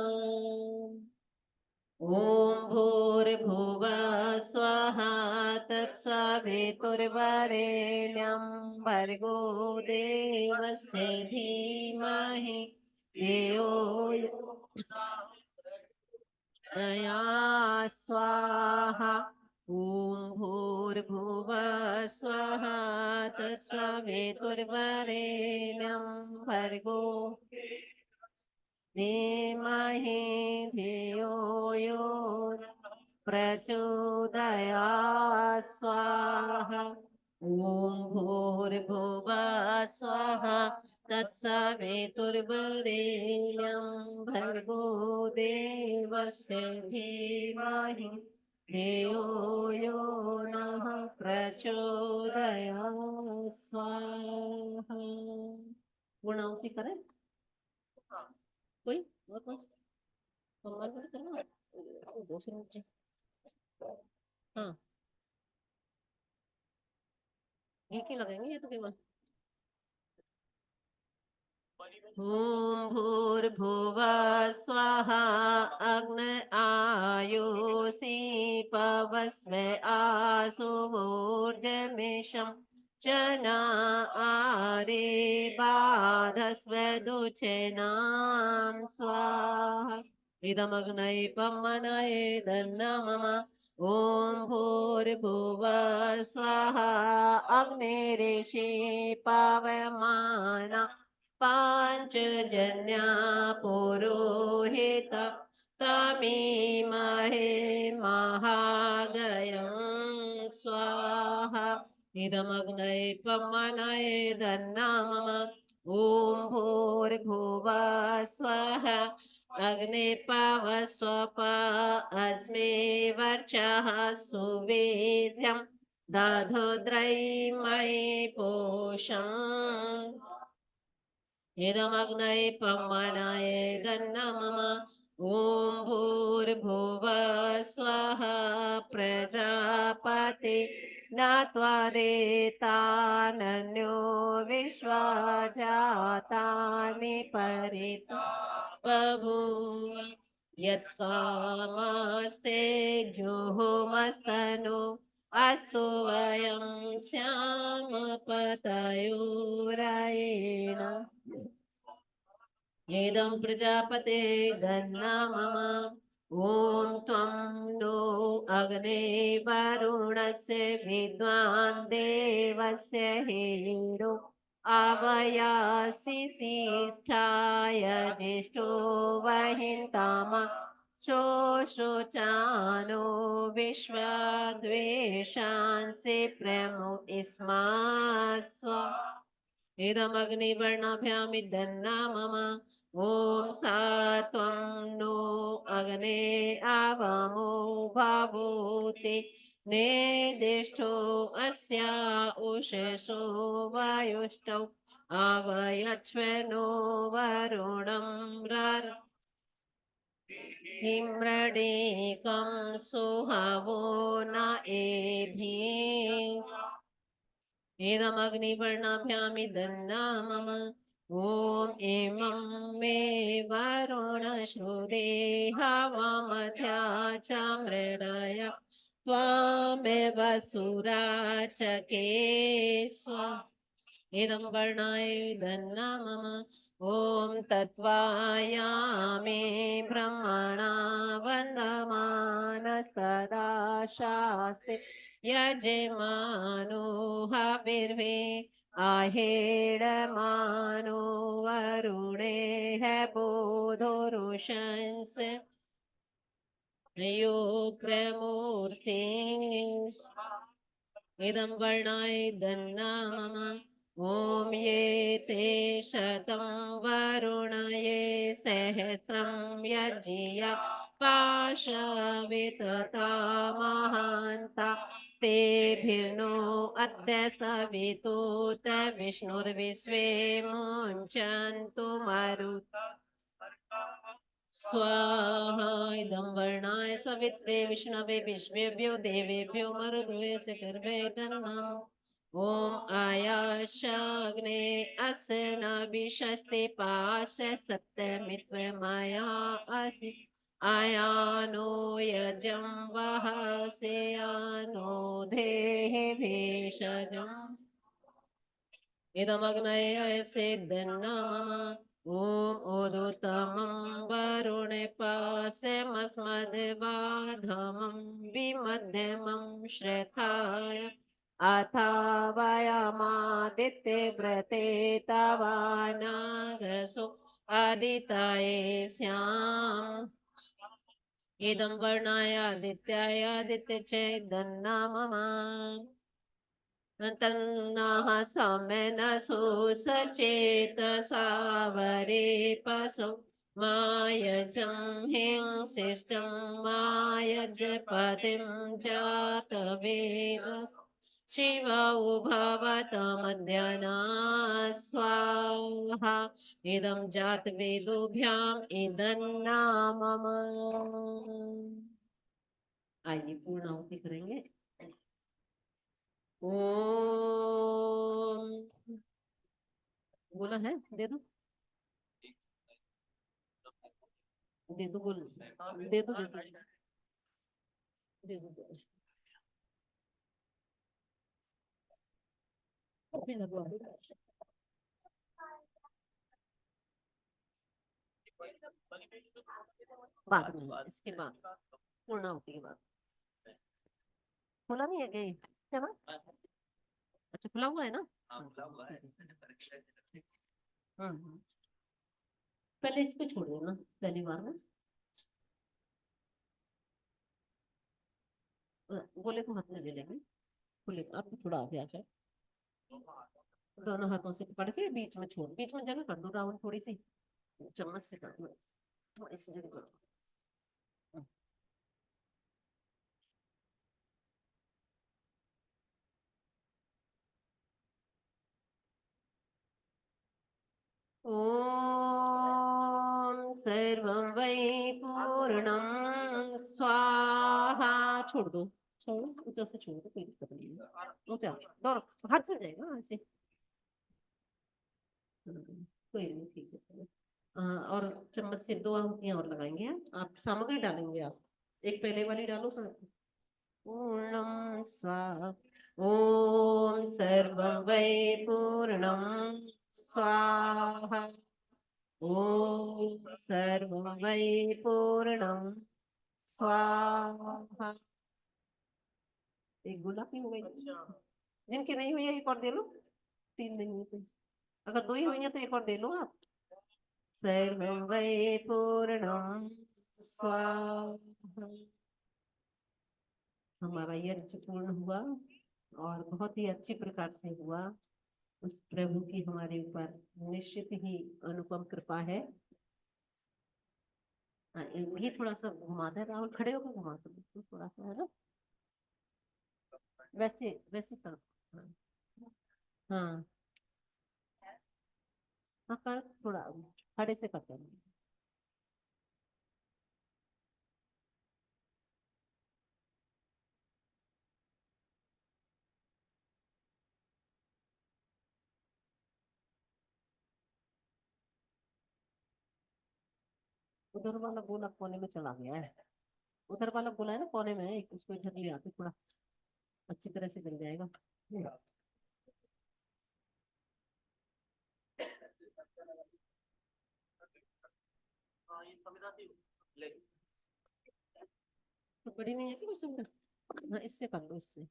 [SPEAKER 6] ॐ भूर्भुवः स्वः तत्सवितुर्वरेण्यं भर्गो देवस्य धीमहि धियो यो नया स्वाहा ॐ भूर्भुवः स्वः तत्सवितुर्वरेण्यं भर्गो धीमहि धियो यो प्रचोदयात् स्वाहा ॐ भूर्भुवः स्वः तत्सवितुर्वरेण्यं भर्गो देवस्य धीमहि धियो यो नः प्रचोदयात् स्वाहा पूर्णाहुति करें कोई और बस कमर में करना दूसरे नीचे हाँ एक ही लगेंगे ये तो केवल ॐ भूर्भुवः स्वः अग्न आयुषि पवस्व आसुवोर्जमिषं जना आरे बाधस्व दुचनां स्वाहा इदमग्नये पवनये दन्ना मम ॐ भूर्भुवः स्वः अग्निरिषि पवमाना पाञ्चजन्या पुरोहित तमीमहे महागयं स्वाहा इदमग्नये पवनये दन्ना मम ॐ भूर्भुवः स्वः अग्निपवस्वप अस्मे वर्चः सुवीर्यं दधोद्रयीमये पोषम् इदमग्नये पवनये दन्ना मम ॐ भूर्भुवः स्वः प्रजापते नात्वादेतानन्यो विश्वा जातानि परितो बभूव यत्कामस्ते जुहुमस्तनु अस्तु वयं स्याम पतयोरयेण इदं प्रजापते दन्ना मम ॐ त्वं नो अग्ने वरुणस्य विद्वान् देवस्य हेडो आवयासि शिष्ठाय ज्येष्ठो वहिन्ताम शोषोचानो विश्वद्वेषांसि प्रमु स्म इदमग्निवर्णाभ्यामिदन्ना मम ॐ सा त्वं नो अग्ने आवमो भावोते निर्दिष्टो अस्या उषसो वायुष्टौ आवयच्वनो वरुणं हिम्रडेकं सुहवो न एधि इदमग्निवर्णाभ्यामिदन्ना मम ॐ इमं मे वरुण श्रुते हवमध्या च मृडय त्वामेव सुराचके स्व इदं वर्णाय दन्ना मम ॐ तत्त्वायामे ब्रह्मणा वन्दमानस्तदा शास्ते यजमानो हविर्वे आहेडमानो वरुणे बोधोरुषंस यो प्रमूर्षे इदं वर्णाय दन्ना मम ॐ ये ते शतं वरुणये सहस्रं यज्ञिया पाशवितता महान्ता स्वस्तिभिर्नो अद्य सवितुत विष्णुर्विश्वे मुञ्चन्तु मारुतः स्वाहा इदं वर्णाय सवित्रे विष्णवे विश्वेभ्यो देवेभ्यो मरुद्वे सकर्वे तन्नः ॐ आयाशाग्ने अस्य न विशस्ते पाश सप्तमित्वमाया असि आयानो यजं वहस्यानो धेहि भेषजम् इदमग्नये सिद्धन्नमः ॐ ओदोत्तमं वरुणे पास्यमस्मद्वाधमं विमध्यमं श्रेथाय अथावयमादित्यव्रते तवानागसो आदिताये स्याम् इदं वर्णाय आदित्याय आदित्यचेदन्नामः तन्नाः समेन सुसचेत सावरे पशो मायजं हिंसिष्टं मायजपतिं जातवेद शिव उभवत मध्याह्ना स्वाहा इदं जातवेदोभ्याम् इदन्नामम। आइए पूर्ण आहुति करेंगे। ओम बोला है दे दो दे दो बोल दे दो दे दो दे दो अभी लगवा दो। बाद में इसके बाद पूर्ण होती के बाद खुला नहीं है क्या ना? अच्छा खुला हुआ है ना? पहले इसको छोड़ दो ना पहली बार में गोले को हाथ में ले लेंगे खुले आप थोड़ा आगे आ जाए दोनों हाथों से पकड़ के बीच में छोड़ बीच में जगह कर दो राउंड थोड़ी सी चम्मच से कर दो तो इस जगह कर दो। ओम सर्वं वै पूर्णं स्वाहा छोड़ दो छोड़ो ऊपर से छोड़ दो कोई दिक्कत नहीं है ऊंचा दोनों हाथ चल जाएगा ऐसे कोई नहीं ठीक है चलो और चम्मच से 2 अंगुलियां और लगाएंगे आप सामग्री डालेंगे आप एक पहले वाली डालो साथ पूर्णं स्वाहा ओम सर्वं वै पूर्णं स्वाहा ओम सर्वं वै पूर्णं स्वाहा। एक गुलाबी हो गई जिनकी नहीं हुई है एक और दे लो 3 नहीं हुई तो अगर 2 ही हुई है तो एक और दे लो आप सर्वं वै पूर्णं स्वाहा। हमारा यज्ञ पूर्ण हुआ और बहुत ही अच्छी प्रकार से हुआ उस प्रभु की हमारे ऊपर निश्चित ही अनुपम कृपा है। ये थोड़ा सा घुमाता है राहुल खड़े होकर घुमाते तो थोड़ा सा है ना वैसे वैसे कर हाँ हाँ कर थोड़ा खड़े से करते हैं उधर वाला गोला कोने में चला गया है उधर वाला गोला है ना कोने में है उसको इधर ले आते थोड़ा अच्छी तरह से चल जाएगा। तो बड़ी नहीं है कि सुविधा हाँ इससे कर लो इससे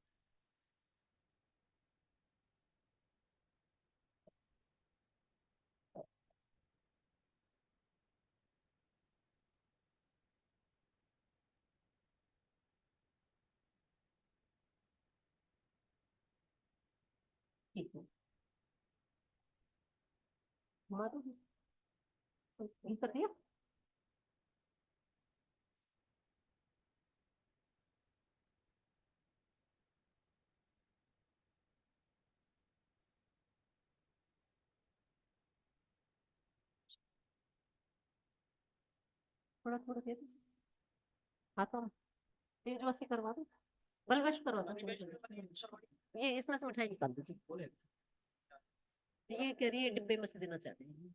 [SPEAKER 6] ठीक है घुमा दो ये कर दिया थोड़ा थोड़ा दे दो हाथों में, तेज वैसे करवा दो, बलवेश करवा दो ये इसमें से मिठाई निकाल दीजिए, ये कह रही है डिब्बे में से देना चाहते हैं,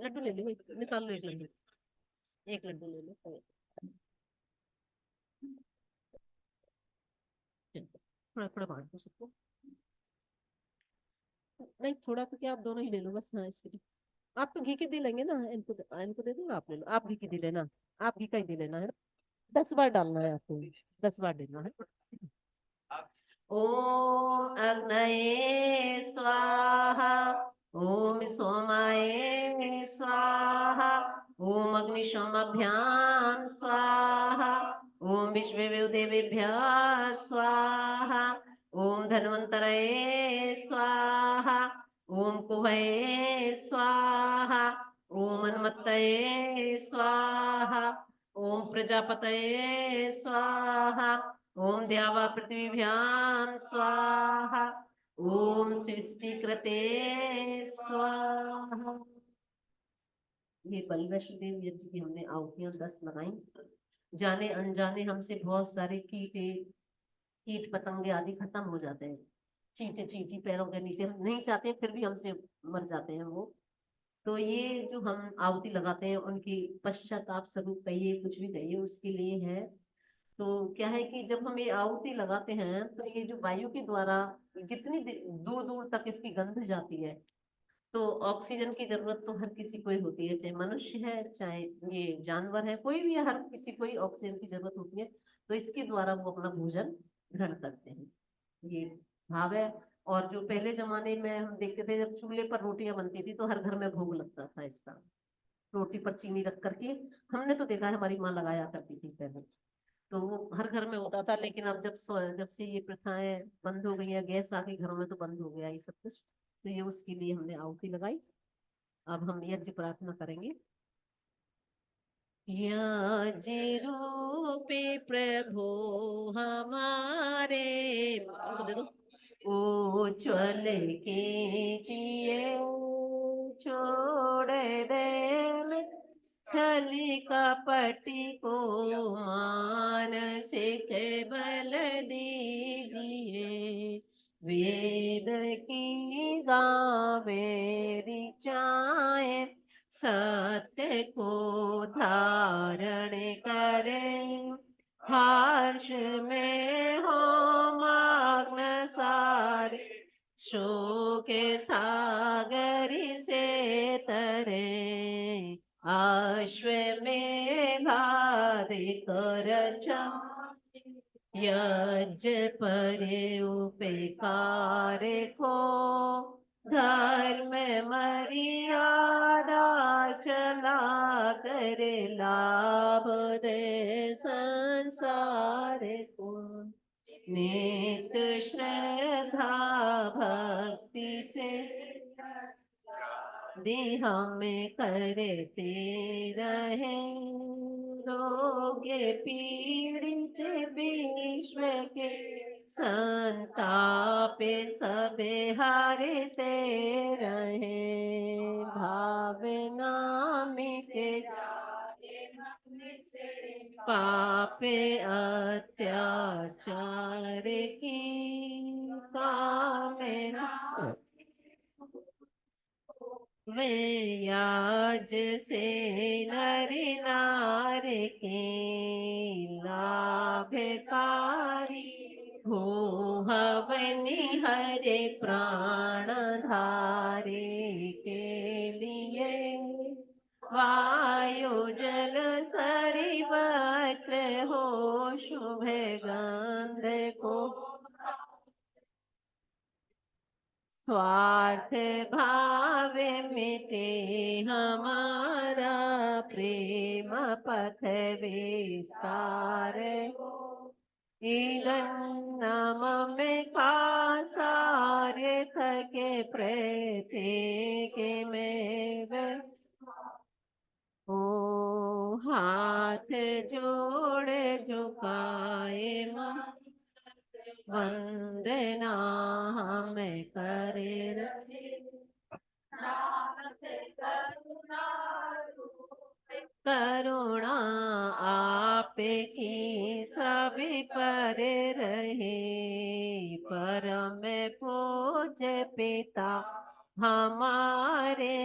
[SPEAKER 6] लड्डू ले लो, निकाल लो एक लड्डू ले लो, थोड़ा थोड़ा बांट दो सबको, नहीं थोड़ा तो क्या आप दोनों ही ले लो बस, हाँ इसके लिए आप तो घी के दे लेंगे ना, इनको दे दो, आप ले लो, आप घी की दे लेना, आप घी का ही दे लेना है, 10 बार डालना है आपको, 10 बार देना है। ओम अग्नये स्वाहा, ओम सोमाये स्वाहा, ओम अग्निशोमाभ्याम स्वाहा, ओम विश्वेदेवेभ्यः स्वाहा, ओम धन्वन्तरये स्वाहा, ओम कुहये स्वाहा, ओम अन्मत्तये स्वाहा, ओम प्रजापतये स्वाहा, ओम द्यावा पृथ्वीभ्यां स्वाहा, ओम सृष्टिकृते स्वाहा। ये बलि वैष्णोदेव यज्ञ की हमने आहुतियां 10 लगाई, जाने अनजाने हमसे बहुत सारे कीट पतंगे आदि खत्म हो जाते हैं, चींटी चींटी पैरों के नीचे, हम नहीं चाहते फिर भी हमसे मर जाते हैं वो, तो ये जो हम आहुति लगाते हैं उनकी पश्चाताप स्वरूप कहिए कुछ भी कहिए उसके लिए है। तो क्या है कि जब हम ये आहुति लगाते हैं तो ये जो वायु के द्वारा जितनी दूर दूर तक इसकी गंध जाती है, तो ऑक्सीजन की जरूरत तो हर किसी को ही होती है, चाहे मनुष्य है चाहे ये जानवर है, कोई भी है, हर किसी को ही ऑक्सीजन की जरूरत होती है, तो इसके द्वारा वो अपना भोजन ग्रहण करते हैं, ये भाव है। और जो पहले जमाने में हम देखते थे जब चूल्हे पर रोटियां बनती थी तो हर घर में भोग लगता था इसका, रोटी पर चीनी रख करके, हमने तो देखा है हमारी माँ लगाया करती थी पहले, तो वो हर घर में होता था, लेकिन अब जब से ये प्रथाएं बंद हो गई है, गैस आ गई घरों में, तो बंद हो गया ये सब कुछ, तो ये उसके लिए हमने आहुति लगाई। अब हम यज्ञ प्रार्थना करेंगे। यज्ञ रूपे प्रभु हमारे, उनको दे दो, उज्ज्वल कीजिए छोड़ दे में छली कपटी को मानसिक बल दीजिए, वेद की गावे ऋचाएं सत्य को धारण करें, हर्ष में हो मग्न सारे शोक सागर से तरे, अश्वमेधाधिक रचा यज्ञ परे उपेकार को, धर्म मर्यादा चला करे लाभ दे संसार को, नित श्रद्धा भक्ति से देह में करते रहे, रोग पीड़ित विश्व के संताप सबे हारते रहे, भावना मिटे पाप अत्याचार की कामना, वे आज से नर नार के लाभकारी हो, हवनि हरे प्राण धारे के लिए, वायु जल सरिवत्र हो शुभ गंध को, स्वार्थ भाव मिटे हमारा प्रेम पथ विस्तार हो, ईदन नाम में खासार थके प्रत्येक में, ओ हाथ जोड़ झुकाए वंदना हम करे, कर सभी पर रहे। परम पूज्य पिता हमारे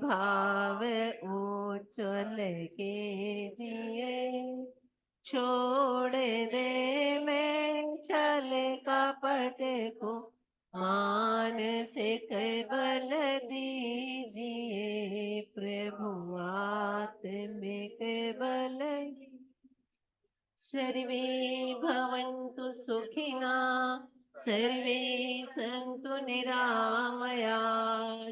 [SPEAKER 6] भाव उज्ज्वल के जिए। छोड़ दे मैं छल कपट को, मानसिक बल दीजिए। प्रभु आत्मिक बल। सर्वे भवन्तु सुखिना, सर्वे सन्तु निरामया,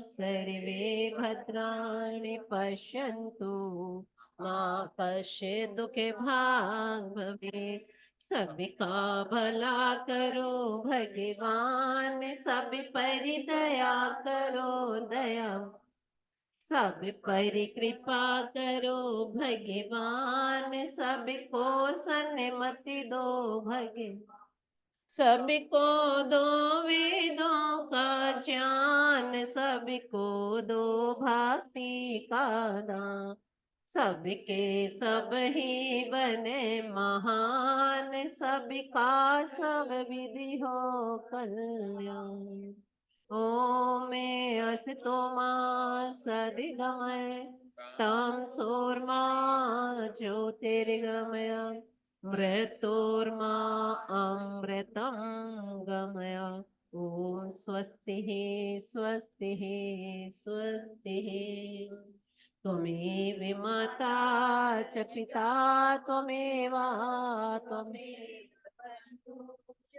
[SPEAKER 6] सर्वे भद्राणि पश्यन्तु मा कश्चित् दुःखभाग् भवेत्। सबका भला करो भगवान, सब पर दया करो दया, सब पर कृपा करो भगवान, सबको सन्मति दो भगवान। सबको दो वेदों का ज्ञान, सबको दो भक्ति का दान, सबके सब ही बने महान, सबका सब विधि हो कल्याण। ओम असतो मा सद्गमय तम सोर्मा ज्योतिर्गमय, मृत्योर्मा अमृतं गमय। ओम स्वस्ति स्वस्ति स्वस्ति। त्वमेव माता च पिता त्वमेव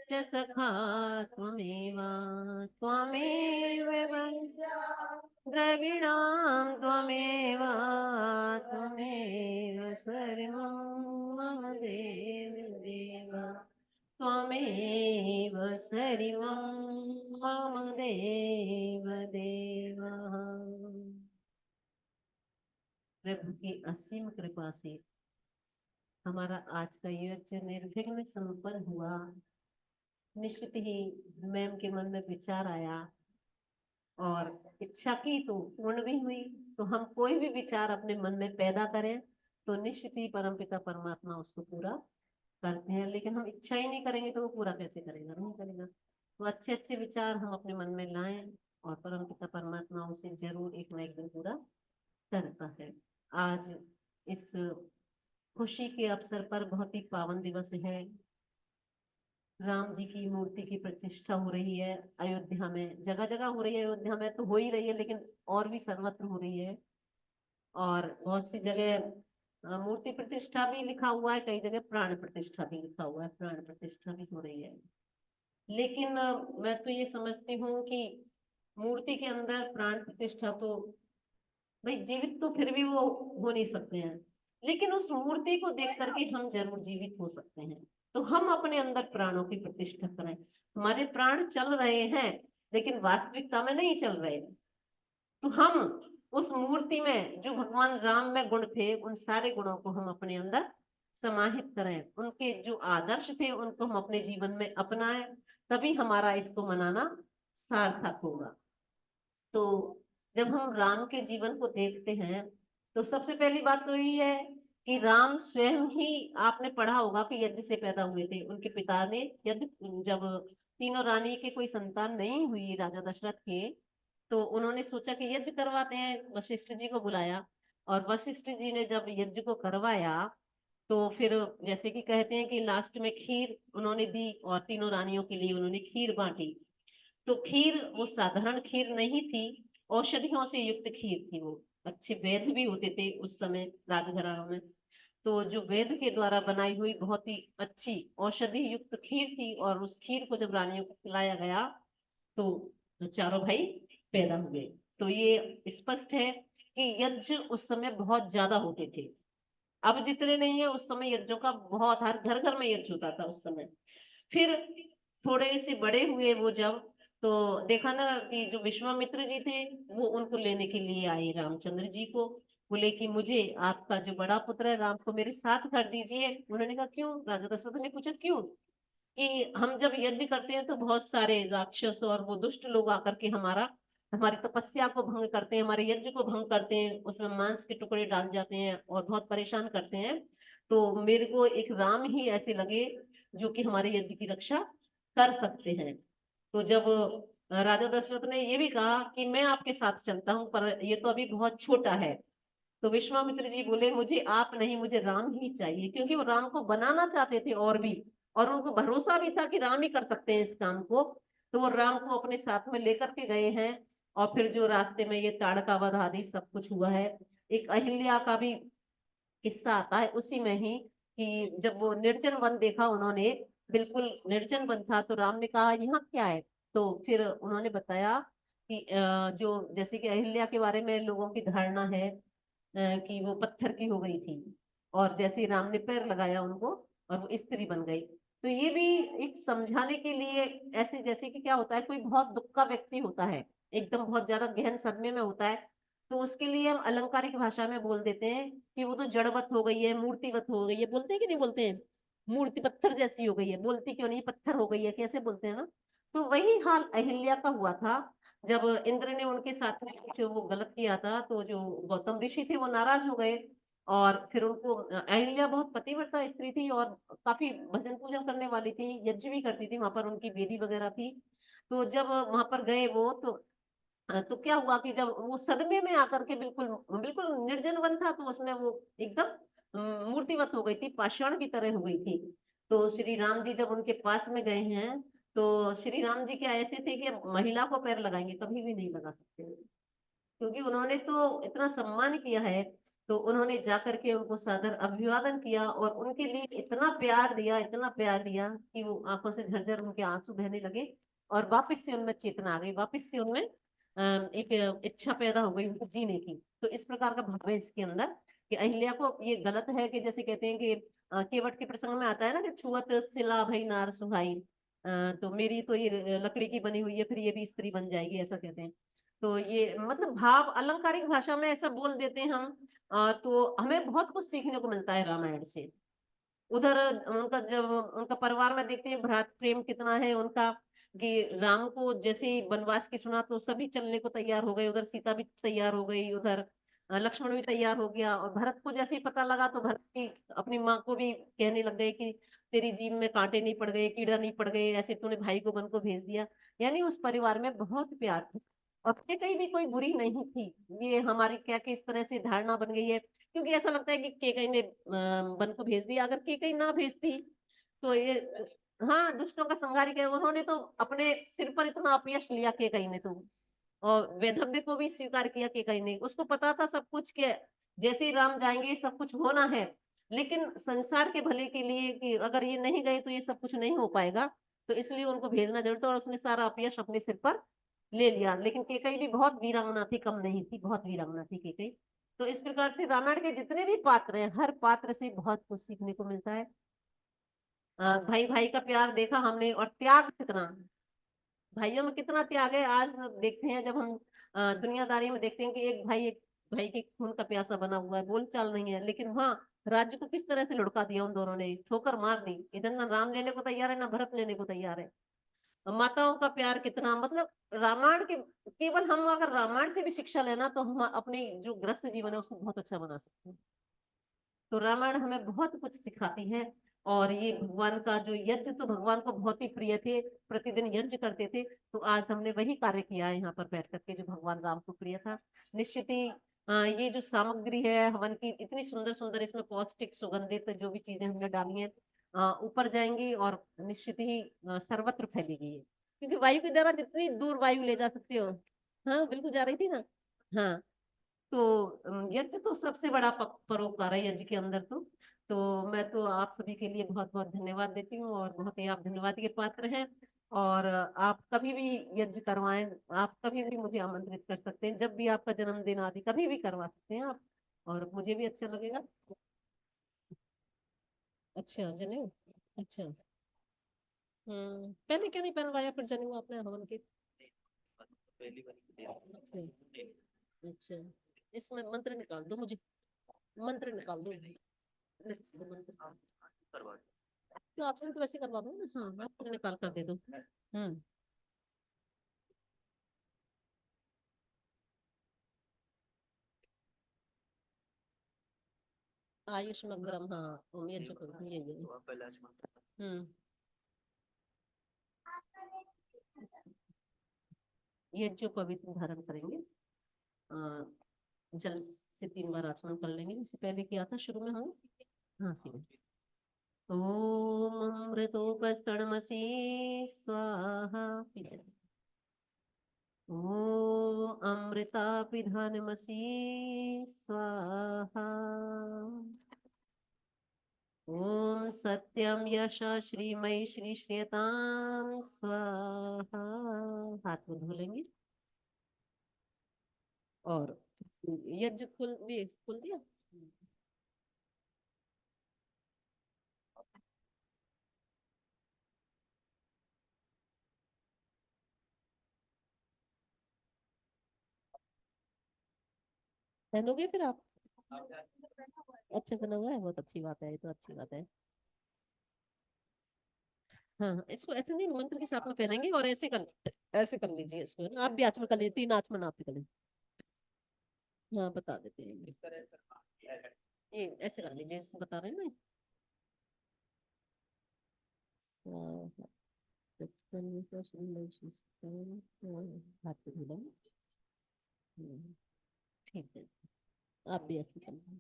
[SPEAKER 6] च सखा त्वमेव द्रविणां त्वमेव सर्वं मम देव देव, त्वमेव सर्वं मम देव देव। प्रभु की असीम कृपा से हमारा आज का यज्ञ निर्विघ्न संपन्न हुआ। निश्चित ही मैम के मन में विचार आया और इच्छा की तो पूर्ण भी हुई। तो हम कोई भी विचार अपने मन में पैदा करें तो निश्चित ही परमपिता परमात्मा उसको पूरा करते हैं, लेकिन हम इच्छा ही नहीं करेंगे तो वो पूरा कैसे करेगा, नहीं करेगा। तो अच्छे अच्छे विचार हम अपने मन में लाएं और परमपिता परमात्मा उसे जरूर एक ना एक दिन पूरा करता है। आज इस खुशी के अवसर पर बहुत ही पावन दिवस है। राम जी की मूर्ति की प्रतिष्ठा हो रही है अयोध्या में, जगह जगह हो रही है। अयोध्या में तो हो ही रही है, लेकिन और भी सर्वत्र हो रही है। और बहुत सी जगह मूर्ति प्रतिष्ठा भी लिखा हुआ है, कई जगह प्राण प्रतिष्ठा भी लिखा हुआ है, प्राण प्रतिष्ठा भी हो रही है। लेकिन मैं तो ये समझती हूँ कि मूर्ति के अंदर प्राण प्रतिष्ठा तो भाई, जीवित तो फिर भी वो हो नहीं सकते हैं, लेकिन उस मूर्ति को देख करके हम जरूर जीवित हो सकते हैं। तो हम अपने अंदर प्राणों की प्रतिष्ठा करें। हमारे प्राण चल रहे हैं लेकिन वास्तविकता में नहीं चल रहे हैं। तो हम उस मूर्ति में जो भगवान राम में गुण थे, उन सारे गुणों को हम अपने अंदर समाहित करें, उनके जो आदर्श थे उनको हम अपने जीवन में अपनाएं, तभी हमारा इसको मनाना सार्थक होगा। तो जब हम राम के जीवन को देखते हैं तो सबसे पहली बात तो यही है कि राम स्वयं ही, आपने पढ़ा होगा कि यज्ञ से पैदा हुए थे। उनके पिता ने यज्ञ, जब तीनों रानी के कोई संतान नहीं हुई राजा दशरथ के, तो उन्होंने सोचा कि यज्ञ करवाते हैं, वशिष्ठ जी को बुलाया। और वशिष्ठ जी ने जब यज्ञ को करवाया तो फिर जैसे कि कहते हैं कि लास्ट में खीर उन्होंने दी और तीनों रानियों के लिए उन्होंने खीर बांटी। तो खीर वो साधारण खीर नहीं थी, औषधियों से युक्त खीर थी। वो अच्छे वैद्य भी होते थे उस समय राजघरानों में। तो जो वैद्य के द्वारा बनाई हुई बहुत ही अच्छी औषधि युक्त खीर थी, और उस खीर को जब रानियों को खिलाया गया तो चारों भाई पैदा हुए। तो ये स्पष्ट है कि यज्ञ उस समय बहुत ज्यादा होते थे। अब जितने नहीं है, उस समय यज्ञों का बहुत, हर घर घर में यज्ञ होता था उस समय। फिर थोड़े से बड़े हुए वो जब, तो देखा ना कि जो विश्वामित्र जी थे वो उनको लेने के लिए आए रामचंद्र जी को। बोले कि मुझे आपका जो बड़ा पुत्र है राम को मेरे साथ कर दीजिए। उन्होंने कहा क्यों? राजा दशरथ ने पूछा क्यों? कि हम जब यज्ञ करते हैं तो बहुत सारे राक्षस और वो दुष्ट लोग आकर के हमारी तपस्या को भंग करते हैं, हमारे यज्ञ को भंग करते हैं, उसमें मांस के टुकड़े डाल जाते हैं और बहुत परेशान करते हैं। तो मेरे को एक राम ही ऐसे लगे जो कि हमारे यज्ञ की रक्षा कर सकते हैं। तो जब राजा दशरथ ने ये भी कहा कि मैं आपके साथ चलता हूँ, पर ये तो अभी बहुत छोटा है, तो विश्वामित्र जी बोले मुझे आप नहीं, मुझे राम ही चाहिए, क्योंकि वो राम को बनाना चाहते थे और भी, और उनको भरोसा भी था कि राम ही कर सकते हैं इस काम को। तो वो राम को अपने साथ में लेकर के गए हैं। और फिर जो रास्ते में ये ताड़का वध आदि सब कुछ हुआ है, एक अहिल्या का भी किस्सा आता है उसी में ही, कि जब वो निर्जन वन देखा उन्होंने, बिल्कुल निर्जन वन था, तो राम ने कहा यहाँ क्या है। तो फिर उन्होंने बताया कि जो जैसे कि अहिल्या के बारे में लोगों की धारणा है कि वो पत्थर की हो गई थी, और जैसे ही राम ने पैर लगाया उनको, और वो स्त्री बन गई। तो ये भी एक समझाने के लिए, ऐसे जैसे कि क्या होता है, कोई बहुत दुख का व्यक्ति होता है, एकदम बहुत ज्यादा गहन सदमे में होता है, तो उसके लिए हम अलंकारिक भाषा में बोल देते हैं कि वो तो जड़वत हो गई है, मूर्तिवत हो गई है, बोलते हैं कि नहीं बोलते हैं, मूर्ति पत्थर जैसी हो गई है, बोलती क्यों नहीं, पत्थर हो गई है, कैसे बोलते हैं ना। तो वही हाल अहिल्या का हुआ था। जब इंद्र ने उनके साथ में कुछ वो गलत किया था, तो जो गौतम ऋषि थे वो नाराज हो गए, और फिर उनको अहिल्या बहुत पतिव्रता स्त्री थी और काफी भजन पूजन करने वाली थी, यज्ञ भी करती थी, वहां पर उनकी वेदी वगैरह थी। तो जब वहां पर गए वो, तो क्या हुआ कि जब वो सदमे में आकर के, बिल्कुल बिल्कुल निर्जन वन था, तो उसमें वो एकदम मूर्तिवत हो गई थी, पाषाण की तरह हो गई थी। तो श्री राम जी जब उनके पास में गए हैं, तो श्री राम जी क्या ऐसे थे कि अब महिला को पैर लगाएंगे, कभी भी नहीं लगा सकते, क्योंकि उन्होंने तो इतना सम्मान किया है। तो उन्होंने जाकर के उनको सादर अभिवादन किया, और उनके लिए इतना प्यार दिया, इतना प्यार दिया, कि वो आंखों से झरझर उनके आंसू बहने लगे, और वापस से उनमें चेतना आ गई, वापस से उनमें एक इच्छा पैदा हो गई उनको जीने की। तो इस प्रकार का भाव है इसके अंदर, कि अहिल्या को ये गलत है, कि जैसे कहते हैं कि केवट के प्रसंग में आता है ना कि छुअत सिला भई नार सुहाई, तो मेरी तो ये लकड़ी की बनी हुई है, फिर ये भी स्त्री बन जाएगी, ऐसा कहते हैं। तो ये मतलब भाव अलंकारिक भाषा में ऐसा बोल देते हैं हम। तो हमें बहुत कुछ सीखने को मिलता है रामायण से। उधर उनका जब उनका परिवार में देखते हैं भ्रात प्रेम कितना है उनका, कि राम को जैसे ही वनवास की सुना तो सभी चलने को तैयार हो गए, उधर सीता भी तैयार हो गई, उधर लक्ष्मण भी तैयार हो गया, और भरत को जैसे ही पता लगा तो भरत की अपनी माँ को भी कहने लग गए कि तेरी जीभ में कांटे नहीं पड़ गए, कीड़ा नहीं पड़ गए, ऐसे तूने भाई को वन को भेज दिया। यानी उस परिवार में बहुत प्यार था, और कहीं भी कोई बुरी नहीं थी। ये हमारी क्या किस तरह से धारणा बन गई है, क्योंकि ऐसा लगता है कि केकई ने वन को भेज दिया, अगर केकई ना भेजती तो ये, हाँ, दुष्टों का संहारी किया, उन्होंने तो अपने सिर पर इतना अपयश लिया केकई ने तो, और वैधव्य को भी स्वीकार किया केकई ने, उसको पता था सब कुछ के जैसे ही राम जाएंगे सब कुछ होना है, लेकिन संसार के भले के लिए, कि अगर ये नहीं गए तो ये सब कुछ नहीं हो पाएगा, तो इसलिए उनको भेजना जरूर था, और उसने सारा अपयश अपने सिर पर ले लिया। लेकिन केकई भी बहुत वीरांगना थी, कम नहीं थी, बहुत वीरांगना थी केकई। तो इस प्रकार से रामायण के जितने भी पात्र हैं, हर पात्र से बहुत कुछ सीखने को मिलता है। भाई भाई का प्यार देखा हमने, और त्याग कितना, भाइयों में कितना त्याग है। आज देखते हैं जब हम दुनियादारी में देखते हैं कि एक भाई के खून का प्यासा बना हुआ है, बोल चाल नहीं है, लेकिन हाँ, राज्य को किस तरह से लुढ़का दिया उन दोनों ने, ठोकर मार दी, इधर ना राम लेने को तैयार है ना भरत लेने को तैयार है। माताओं का प्यार कितना, मतलब रामायण के, केवल हम अगर रामायण से भी शिक्षा लेना तो हम अपनी जो गृहस्थ जीवन है उसको बहुत अच्छा बना सकते हैं। तो रामायण हमें बहुत कुछ सिखाती है। और ये भगवान का जो यज्ञ, तो भगवान को बहुत ही प्रिय थे, प्रतिदिन यज्ञ करते थे, तो आज हमने वही कार्य किया है यहाँ पर बैठ करके, जो भगवान राम को प्रिय था। निश्चित ही ये जो सामग्री है हवन की, इतनी सुंदर सुंदर, इसमें पौष्टिक सुगंधित जो भी चीजें हमने डाली हैं, ऊपर जाएंगी और निश्चित ही सर्वत्र फैलेगी ये, क्योंकि वायु के द्वारा जितनी दूर वायु ले जा सकते हो। हाँ बिल्कुल जा रही थी ना। हाँ, तो यज्ञ तो सबसे बड़ा परोपकार है यज्ञ के अंदर तो मैं तो आप सभी के लिए बहुत बहुत धन्यवाद देती हूँ, और बहुत ही आप धन्यवाद के पात्र हैं। और आप कभी भी यज्ञ करवाएं, आप कभी भी मुझे आमंत्रित कर सकते हैं, जब भी आपका जन्मदिन आदि कभी भी करवा सकते हैं आप, और मुझे भी अच्छा लगेगा। अच्छा जनेऊ, अच्छा। पहले क्यों नहीं पहनवाया फिर जनेऊ आपने हवन के।
[SPEAKER 5] पहली बार
[SPEAKER 6] अच्छा, अच्छा, इसमें मंत्र निकाल दो मुझे, मंत्र निकाल दो, लिख दो मंत्र।
[SPEAKER 5] करवा
[SPEAKER 6] तो आपने तो वैसे करवा दो ना, हाँ आप निकाल कर दे दो।
[SPEAKER 1] आयुष्मग्रम, हाँ ओम यज्ञ ये
[SPEAKER 5] तो आप पहले आचमन करना।
[SPEAKER 1] हम्म ये जो पवित्र धारण करेंगे, जल से 3 बार आचमन कर लेंगे, इससे पहले किया था शुरू में हम। हाँ सी ओम अमृतोपस्तरणमसि स्वाहा। ओम अमृतापिधानमसि स्वाहा। ओम सत्यम यश श्रीमय श्री श्रीयताम स्वाहा। हाथ को धो लेंगे और यज्ञ खोल दिया। पहनोगे फिर आप? अच्छा बना हुआ है, बहुत अच्छी बात है, ये तो अच्छी बात है। हाँ हाँ, इसको ऐसे नहीं, मंत्र के साथ में पहनेंगे और ऐसे कर लीजिए इसको, है ना? आप भी आचमन कर लीजिए, 3 आचमन आप भी कर लीजिए। हाँ बता देते हैं,
[SPEAKER 5] इस तरह करना है।
[SPEAKER 1] ये ऐसे कर लीजिए, जैसे बता रहे हैं ना। स्वाहा, सत्यम यश श्रीमय श्री श्रीयताम, हाथ को धो लेंगे। ठीक है, आप भी ऐसे कर लीजिए।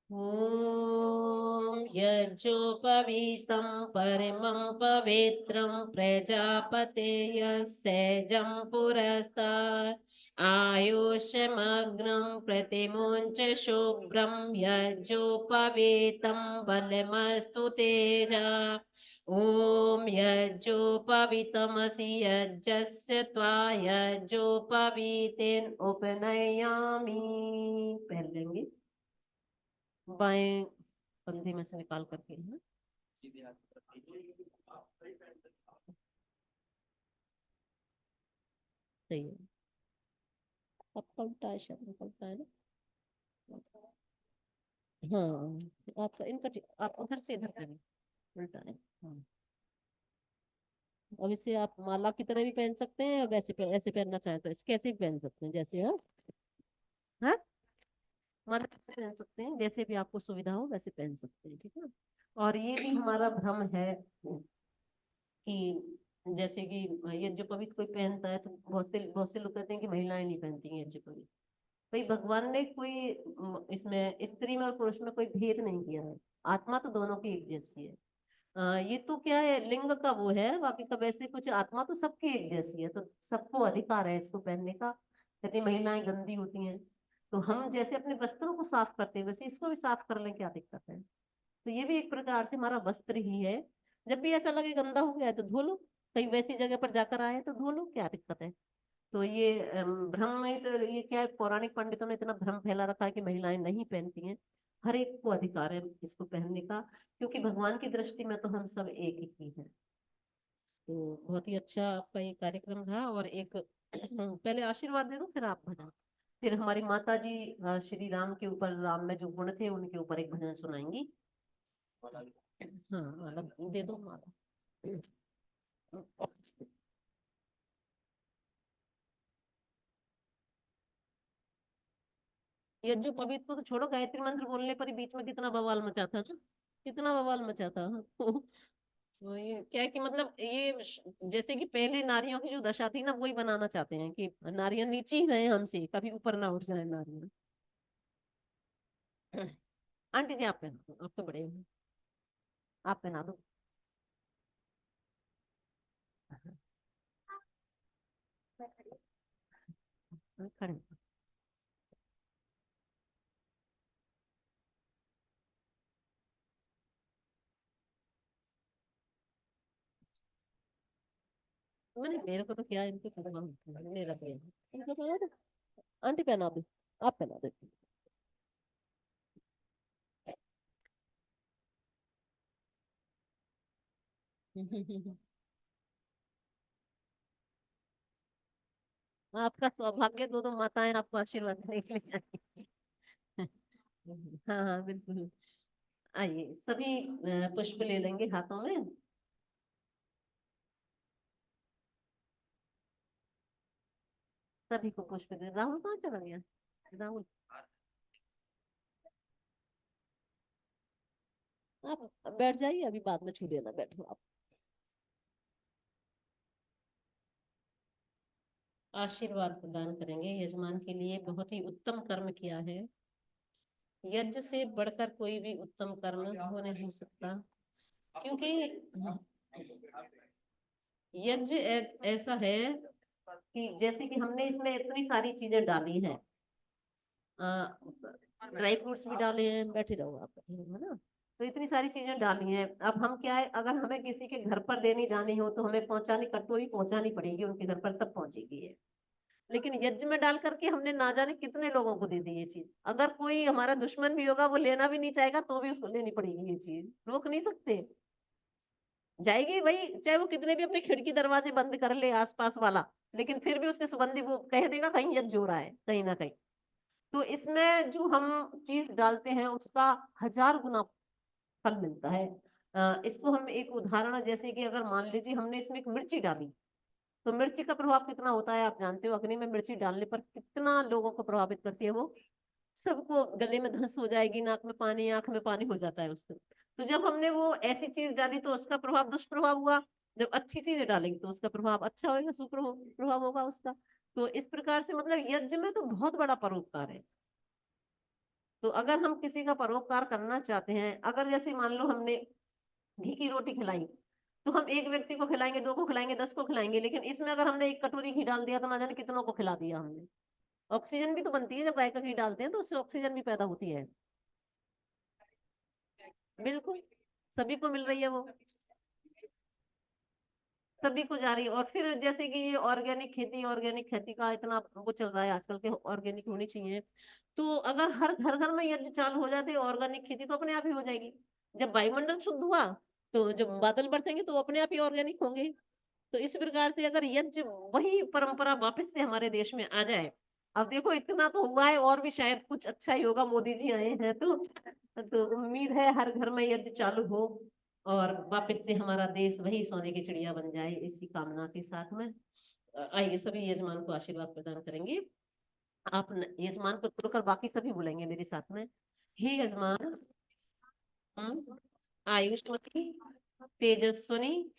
[SPEAKER 1] ॐ यज्जोपवीतं परमं पवित्रं प्रजापतेय सेजं पुरस्तात् आयुष्यमग्नं प्रतिमुञ्च शुभ्रं यज्जोपवीतं बलमस्तु तेजा। ॐ यज्जोपवीतमसि यज्जस्य त्वा यज्जोपवीतेन उपनयामि। पहन लेंगे बाएं कंधे में से निकाल करके, है ना?
[SPEAKER 5] सीधे हाथ पर कीजिए। आप सही पहन सकते हैं।
[SPEAKER 1] सही है। आपका उल्टा है, शायद आपका उल्टा है ना? हाँ आपका इनका आप उधर से इधर करें, उल्टा है। हाँ, अब इसे आप माला की तरह भी पहन सकते हैं और वैसे ऐसे पहनना चाहें तो ऐसे कैसे भी पहन सकते हैं, जैसे हाँ हाँ, माला की तरह पहन सकते हैं, जैसे भी आपको सुविधा हो वैसे पहन सकते हैं, ठीक है। और ये भी हमारा भ्रम है कि जैसे कि ये जो पवित्र कोई पहनता है तो बहुत से लोग कहते हैं कि महिलाएं नहीं पहनती हैं ये जो पवित्र। भाई भगवान ने कोई इसमें स्त्री में और पुरुष में कोई भेद नहीं किया है, आत्मा तो दोनों की एक जैसी है। ये तो क्या है, लिंग का वो है, बाकी का वैसे कुछ, आत्मा तो सबकी एक जैसी है, तो सबको अधिकार है इसको पहनने का। यदि महिलाएं गंदी होती हैं तो हम जैसे अपने वस्त्रों को साफ करते हैं वैसे इसको भी साफ कर लें, क्या दिक्कत है? तो ये भी एक प्रकार से हमारा वस्त्र ही है। जब भी ऐसा लगे गंदा हो गया है तो धो लो, कहीं वैसी जगह पर जाकर आए तो धो लो, क्या दिक्कत है? तो ये भ्रम में तो ये क्या है, पौराणिक पंडितों ने इतना भ्रम फैला रखा है कि महिलाएं नहीं पहनती हैं। हर एक को अधिकार है इसको पहनने का, क्योंकि भगवान की दृष्टि में तो हम सब एक ही हैं। तो बहुत ही अच्छा आपका ये कार्यक्रम रहा। और एक पहले आशीर्वाद दे दो फिर आप भजन, फिर हमारी माता जी श्री राम के ऊपर, राम में जो गुण थे उनके ऊपर एक भजन सुनाएंगी। हाँ माला दे दो, माला। ये जो पवित्र को तो छोड़ो, गायत्री मंत्र बोलने पर ही बीच में कितना बवाल मचा था ना, कितना बवाल मचा था। तो ये क्या है कि मतलब ये जैसे कि पहले नारियों की जो दशा थी ना वही बनाना चाहते हैं कि नारियां नीचे ही रहे हमसे, कभी ऊपर ना उठ जाए नारियां। आंटी जी आप पहना दो, आप तो बड़े हो, आप पहना दो। खड़े हो। मैंने, मेरे को तो क्या इनके पता मेरा तो इनको पहना दो, आंटी पहना दो, आप पहना दो। आपका सौभाग्य, दो दो माताएं आपको आशीर्वाद देने के लिए आई। हाँ हाँ बिल्कुल। आइए सभी पुष्प ले लेंगे हाथों में।
[SPEAKER 6] सभी को पुष्प दे। राहुल कहाँ चला गया? राहुल आप बैठ जाइए, अभी बाद में छू लेना, बैठो आप। आशीर्वाद प्रदान करेंगे। यजमान के लिए बहुत ही उत्तम कर्म किया है। यज्ञ से बढ़कर कोई भी उत्तम कर्म हो नहीं सकता, क्योंकि यज्ञ एक ऐसा है कि जैसे कि हमने इसमें इतनी सारी चीजें डाली हैं, ड्राई फ्रूट्स भी डाले हैं, बैठे रहो आप, बैठे रहो, है ना। तो इतनी सारी चीजें डाली हैं। अब हम क्या है, अगर हमें किसी के घर पर देनी जानी हो तो हमें पहुंचानी, कटोरी पहुंचानी पड़ेगी उनके घर पर, तब पहुंचेगी ये। लेकिन यज्ञ में डाल करके हमने ना जाने कितने लोगों को दे दी ये चीज। अगर कोई हमारा दुश्मन भी होगा, वो लेना भी नहीं चाहेगा, तो भी उसको लेनी पड़ेगी ये चीज, रोक नहीं सकते, जाएगी भाई, चाहे वो कितने भी अपने खिड़की दरवाजे बंद कर ले आसपास वाला, लेकिन फिर भी उसके सुगंधी वो कह देगा कहीं यज्ञ हो रहा है कहीं ना कहीं। तो इसमें जो हम चीज डालते हैं उसका 1000 गुना फल मिलता है। इसको हम एक उदाहरण, जैसे कि अगर मान लीजिए हमने इसमें एक मिर्ची डाली, तो मिर्ची का प्रभाव कितना होता है आप जानते हो। अग्नि में मिर्ची डालने पर कितना लोगों को प्रभावित करती है वो, सबको गले में धंस हो जाएगी, नाक में पानी, आंख में पानी हो जाता है उससे। तो जब हमने वो ऐसी चीज डाली तो उसका प्रभाव दुष्प्रभाव हुआ। जब अच्छी चीजें डालेंगे तो उसका प्रभाव अच्छा होगा, सुप्रभाव होगा उसका। तो इस प्रकार से मतलब यज्ञ में तो बहुत बड़ा परोपकार है। तो अगर हम किसी का परोपकार करना चाहते हैं, अगर जैसे मान लो हमने घी की रोटी खिलाई, तो हम एक व्यक्ति को खिलाएंगे, 2 को खिलाएंगे, 10 को खिलाएंगे, लेकिन इसमें अगर हमने 1 कटोरी घी डाल दिया तो ना जाने कितनों को खिला दिया हमने। ऑक्सीजन भी तो बनती है, जब गाय का घी डालते हैं तो उससे ऑक्सीजन भी पैदा होती है। बिल्कुल, सभी को मिल रही है वो, सभी को जा रही है। और फिर जैसे कि ये ऑर्गेनिक खेती का इतना वो चल रहा है आजकल के, ऑर्गेनिक होनी चाहिए। तो अगर हर घर घर में यज्ञ चालू हो जाते ऑर्गेनिक खेती, तो अपने आप ही हो जाएगी। जब वायुमंडल शुद्ध हुआ तो जब बादल बरसेंगे तो अपने आप ही ऑर्गेनिक होंगे। तो इस प्रकार से अगर यज्ञ वही परंपरा वापस से हमारे देश में आ जाए, अब देखो इतना तो हुआ है, और भी शायद कुछ अच्छा ही होगा, मोदी जी आए हैं तो उम्मीद है हर घर में यज्ञ चालू हो और वापस से हमारा देश वही सोने की चिड़िया बन जाए, इसी कामना के साथ में आइए सभी यजमान को आशीर्वाद प्रदान करेंगे। आप यजमान को छोड़कर बाकी सभी बोलेंगे मेरे साथ में। हे यजमान, आयुष्मती, तेजस्विनी,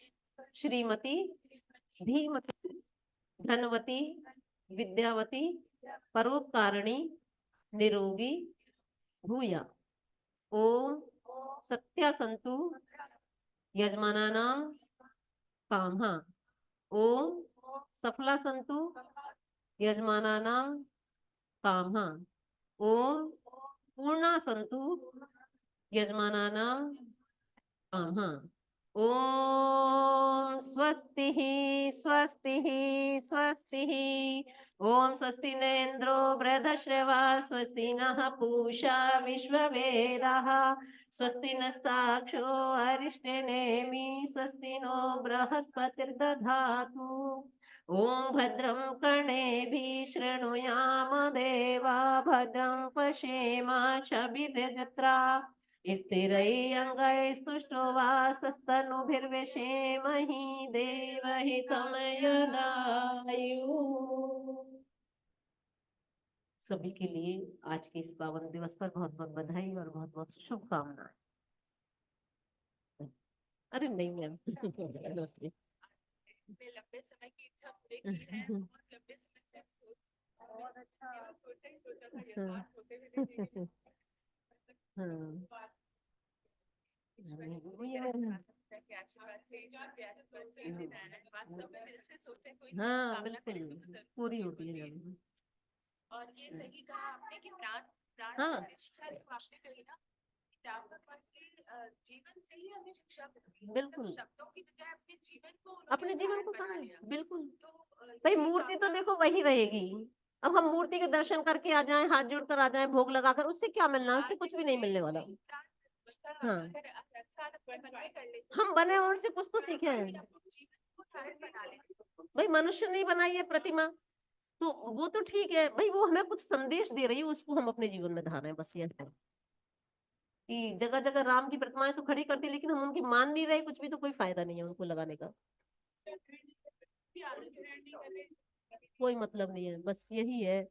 [SPEAKER 6] श्रीमती, धीमती, धनवती, विद्यावती, परोपकारिणी, निरोगी भूया। ओम सत्या संतु यजमानानां कामः। ओम सफला संतु यजमानानां कामः। ओम पूर्णा संतु यजमानानां कामः। ओम स्वस्ति स्वस्ति स्वस्ति। ओम स्वस्ति न इंद्रो वृद्धश्रवा, स्वस्ति नः पूषा विश्ववेदाः, स्वस्ति नस्ताक्षो अरिष्टनेमि, स्वस्ति नो बृहस्पतिर्दधातु। ओम भद्रं कर्णेभिः शृणुयाम देवा, भद्रं पश्येमाशभिर्यजत्रा, स्थिरैरङ्गैस्तुष्टो वासस्तनुभिर्व्यसेमहि देवहितं यदायुः। सभी के लिए आज के इस पावन दिवस पर बहुत बहुत बधाई और बहुत बहुत शुभकामनाएं। अरे नहीं मैम, नमस्ते।
[SPEAKER 4] मैं लंबे समय की इच्छा पूरी की है, बहुत लंबे समय से बहुत अच्छा सोचा ही सोचा था ये बात होते हुए देखेंगे। के आशीर्वाद से ईश्वर के आशीर्वाद से इतने नारायण वास्तव में दिल से सोचे कोई
[SPEAKER 6] हाँ
[SPEAKER 4] कामना
[SPEAKER 6] बिल्कुल,
[SPEAKER 4] करे तो वो जरूर
[SPEAKER 6] पूरी
[SPEAKER 4] पूरी
[SPEAKER 6] होती है
[SPEAKER 4] होती है।
[SPEAKER 6] जल्दी।
[SPEAKER 4] और ये सही कहा आपने कि प्राण प्राण
[SPEAKER 6] हाँ।
[SPEAKER 4] प्रतिष्ठा जो आपने कही ना, जागरूक मन के जीवन से ही हमें शिक्षा मिलती है।
[SPEAKER 6] बिल्कुल।
[SPEAKER 4] मतलब शब्दों की बजाय अपने जीवन को
[SPEAKER 6] अपने जीवन को
[SPEAKER 4] बना
[SPEAKER 6] कहा
[SPEAKER 4] लिया।
[SPEAKER 6] बिल्कुल।
[SPEAKER 4] तो
[SPEAKER 6] भाई
[SPEAKER 4] ये
[SPEAKER 6] मूर्ति तो
[SPEAKER 4] कामना
[SPEAKER 6] देखो वही रहेगी। अब हम मूर्ति के दर्शन करके आ जाएं, हाथ जोड़ कर आ जाएं, भोग लगाकर, उससे क्या मिलना है? उससे कुछ भी नहीं मिलने वाला। हाँ, हम बने और से कुछ तो सीखे हैं। भाई मनुष्य नहीं बनाई है प्रतिमा, तो वो तो ठीक है भाई, वो हमें कुछ संदेश दे रही है, उसको हम अपने जीवन में धारें, बस ये है कि जगह जगह राम की प्रतिमाएं तो खड़ी करती, लेकिन हम उनकी मान नहीं रहे कुछ भी, तो कोई फायदा नहीं है उनको लगाने का। कोई मतलब नहीं है, बस यही है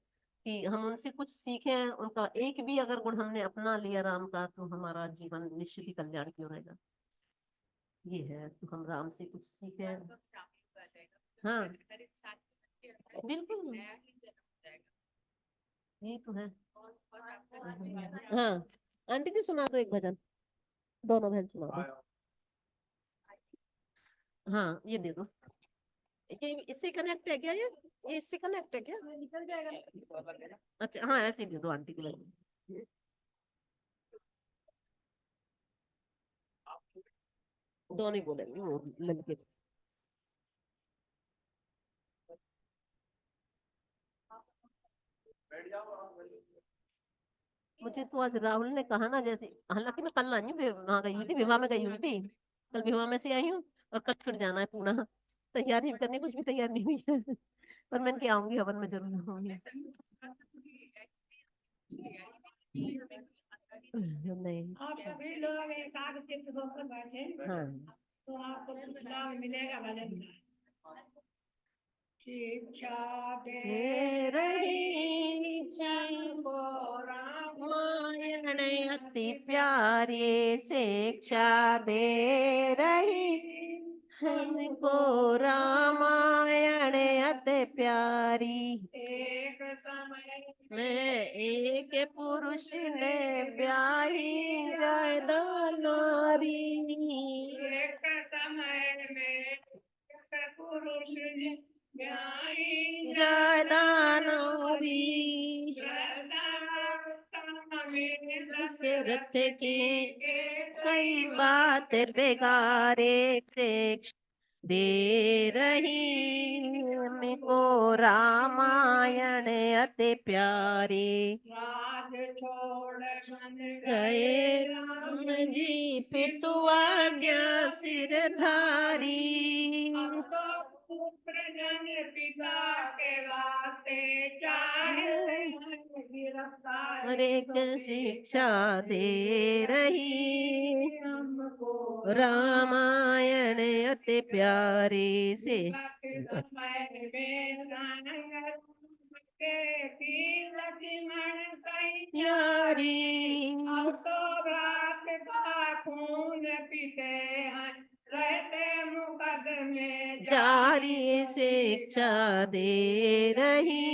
[SPEAKER 6] कि हम उनसे कुछ सीखें, उनका एक भी अगर गुण हमने अपना लिया राम का, तो हमारा जीवन निश्चित ही कल्याण की ओर रहेगा। ये है, तो हम राम से कुछ सीखें। हाँ
[SPEAKER 4] हर इंसान के अंदर
[SPEAKER 6] बिल्कुल,
[SPEAKER 4] नया ही जन्म हो जाएगा।
[SPEAKER 6] ये तो है।
[SPEAKER 4] और आपका
[SPEAKER 6] हाँ आंटी जी सुना दो एक भजन, दोनों बहन सुना दो। हाँ ये दे दो, ये इससे कनेक्ट है क्या, ये इससे कनेक्ट है क्या? निकल जाएगा। अच्छा हाँ ऐसे ही दे दो आंटी को लगे। दोनों ही बोलेंगे वो लड़के। मुझे तो आज राहुल ने कहा ना, जैसे हालांकि मैं कल आई हूँ, वहाँ गई हुई थी, विवाह में गई हुई थी, कल विवाह में से आई हूँ, और कल फिर जाना है पुणे। तैयार नहीं करनी, कुछ भी तैयार नहीं हुई है पर मैं कि आऊंगी, हवन में जरूर आऊंगी। नहीं
[SPEAKER 3] आप सभी लोग एक साथ चित्त होकर बैठे
[SPEAKER 6] हाँ
[SPEAKER 3] तो आपको कुछ लाभ मिलेगा भजन का। शिक्षा
[SPEAKER 6] दे रही
[SPEAKER 3] को राम
[SPEAKER 6] रामायण अति प्यारे, शिक्षा दे रही हमको रामायण अति प्यारी।
[SPEAKER 3] एक समय
[SPEAKER 6] मैं एक पुरुष ने ब्याही ज्यादा नारी,
[SPEAKER 3] एक समय में एक पुरुष ने ज्ञानी
[SPEAKER 6] ज्यादा नारी, दशरथ की कई बात बेगारे, शिक्षा दे रही हमको रामायण अति प्यारे।
[SPEAKER 3] राज छोड़ मन
[SPEAKER 6] गए राम जी पितु आज्ञा सिरधारी,
[SPEAKER 3] अब तो पुत्र जन पिता के वास्ते चाहे गिरफ्तार
[SPEAKER 6] हरेक शिक्षा दे रही
[SPEAKER 3] हमको
[SPEAKER 6] रामायण अति प्यारे से।
[SPEAKER 3] समय में के लक्ष्मण कई
[SPEAKER 6] यारी
[SPEAKER 3] अब तो रात का खून पीते हैं रहते मुकदमे
[SPEAKER 6] जारी, शिक्षा दे रही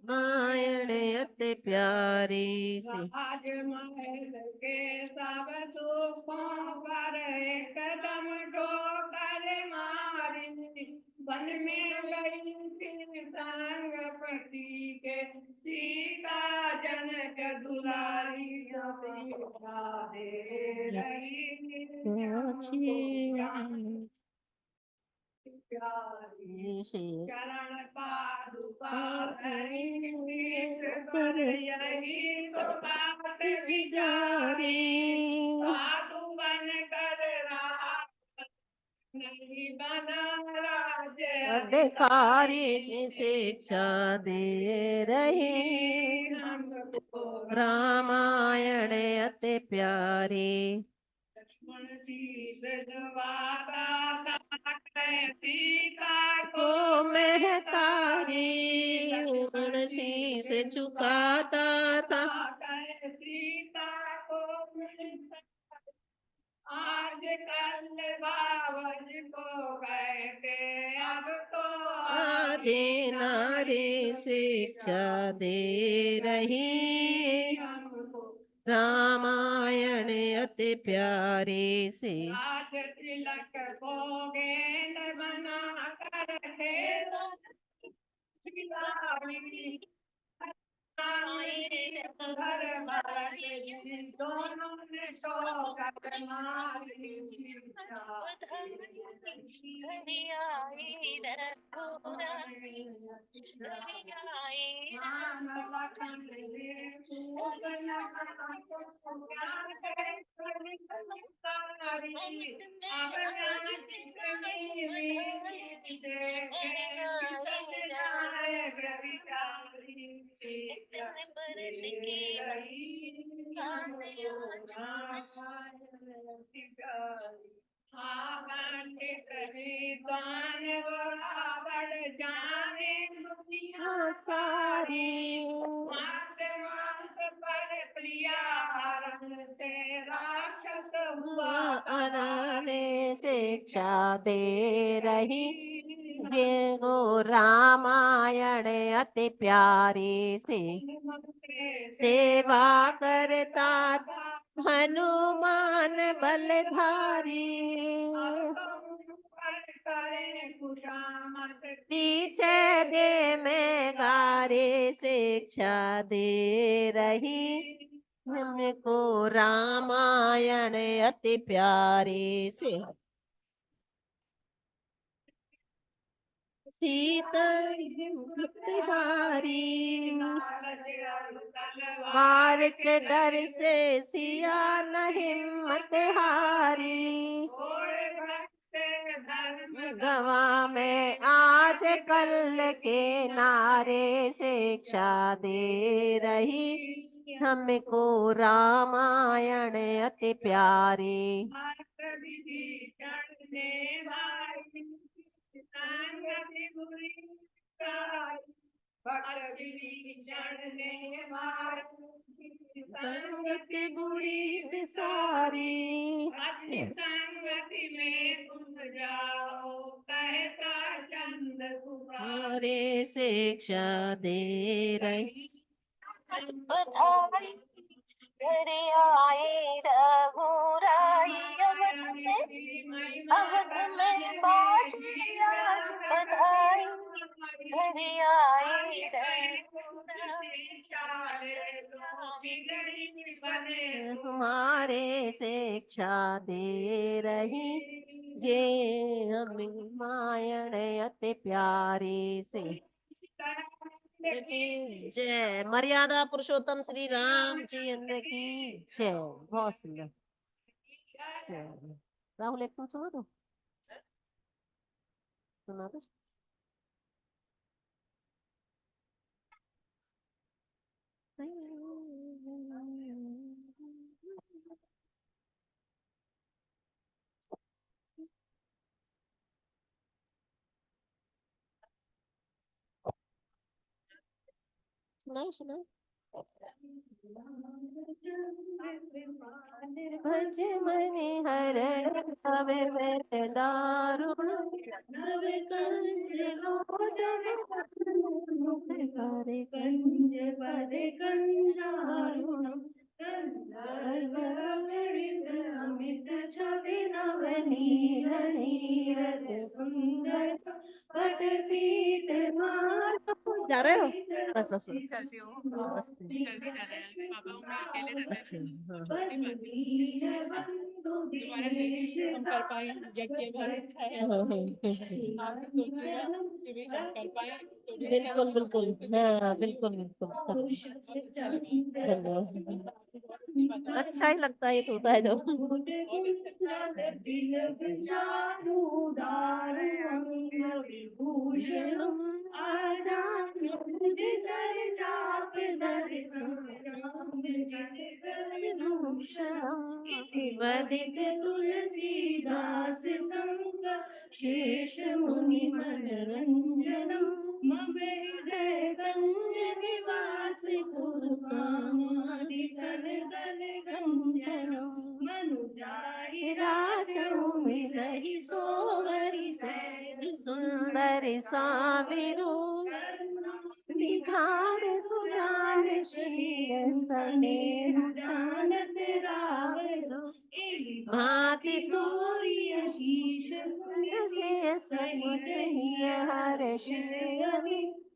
[SPEAKER 6] रामायण अति प्यारे से।
[SPEAKER 3] राजमहल के सब सुखों पर एक कदम ठोकर मारी वन में गई थी संग पति के सीता जनक दुलारी सीता दे रही हमको प्यारी चरण पादुका धरी पीठ पर यही तो बात विचारी साधु बन कर रहा नहीं बना राज्य
[SPEAKER 6] अधिकारी, शिक्षा दे रही
[SPEAKER 3] हमको
[SPEAKER 6] रामायण अति प्यारे।
[SPEAKER 3] लक्ष्मण शीस झुकाता था सीता को
[SPEAKER 6] को महतारी, लक्ष्मण शीस झुकाता था,
[SPEAKER 3] सीता को आज कल बाबज को कहते अब तो
[SPEAKER 6] आधे नारी, शिक्षा दे रही
[SPEAKER 3] हमको
[SPEAKER 6] रामायण अति प्यारे से।
[SPEAKER 3] राज तिलक को गेंद बना कर खेल खिलाड़ी घर वाले दोनों ने शौकत मारी राम लखन ने खूब लगा को प्यार से सारी अब नाच कहीं भी देखे कितने जाए गरीबारी
[SPEAKER 6] दुनिया सारी अनाने शिक्षा दे रही ये वो रामायण अति प्यारी से सेवा करता हनुमान बलधारी पीछे दे में गारे शिक्षा दे रही हमको रामायण अति प्यारी से सीता हारी वार के डर से सिया न हिम्मत हारी गवा में आज कल के नारे शिक्षा दे रही हमको रामायण अति प्यारी संगति बुरी बिसारी हरे शिक्षा दे रही बधाई घरे आए रघुराई अवध में बाजे आज बधाई घरे आए हमारे शिक्षा दे रही ये हमें मायण अति प्यारे से की जय। मर्यादा पुरुषोत्तम श्री राम चंद्र की जय। बहुत सुंदर। जय। राहुल एक तुम सुना दो, सुना दो। सुनाओ सुनाओ। भज मनि हरण तवे में दारुण नव कंज लोचन मुख करे कंज पदे कंजारुण अमित छवि नव नीर नीरद सुंदर पट पीठ मार जा रहे हो बस बस
[SPEAKER 8] हम कर पाए यज्ञ बहुत अच्छा है। आप भी सोचिएगा कि भी हम कर पाए तो भी
[SPEAKER 6] बिल्कुल बिल्कुल हाँ बिल्कुल बिल्कुल अच्छा ही लगता है ये तो होता है जो वदित तुलसीदास संग शेष मुनि मनरंजनम मम हृदय गंज निवास पुरकामादि कल कल गंजनम मनुजाहि राजऊ मिलहि सोवरि सैल सुंदर साविरू निधान सुजान शील सनेह जानत रावरो भांति तोरी शीश से समुद हर्ष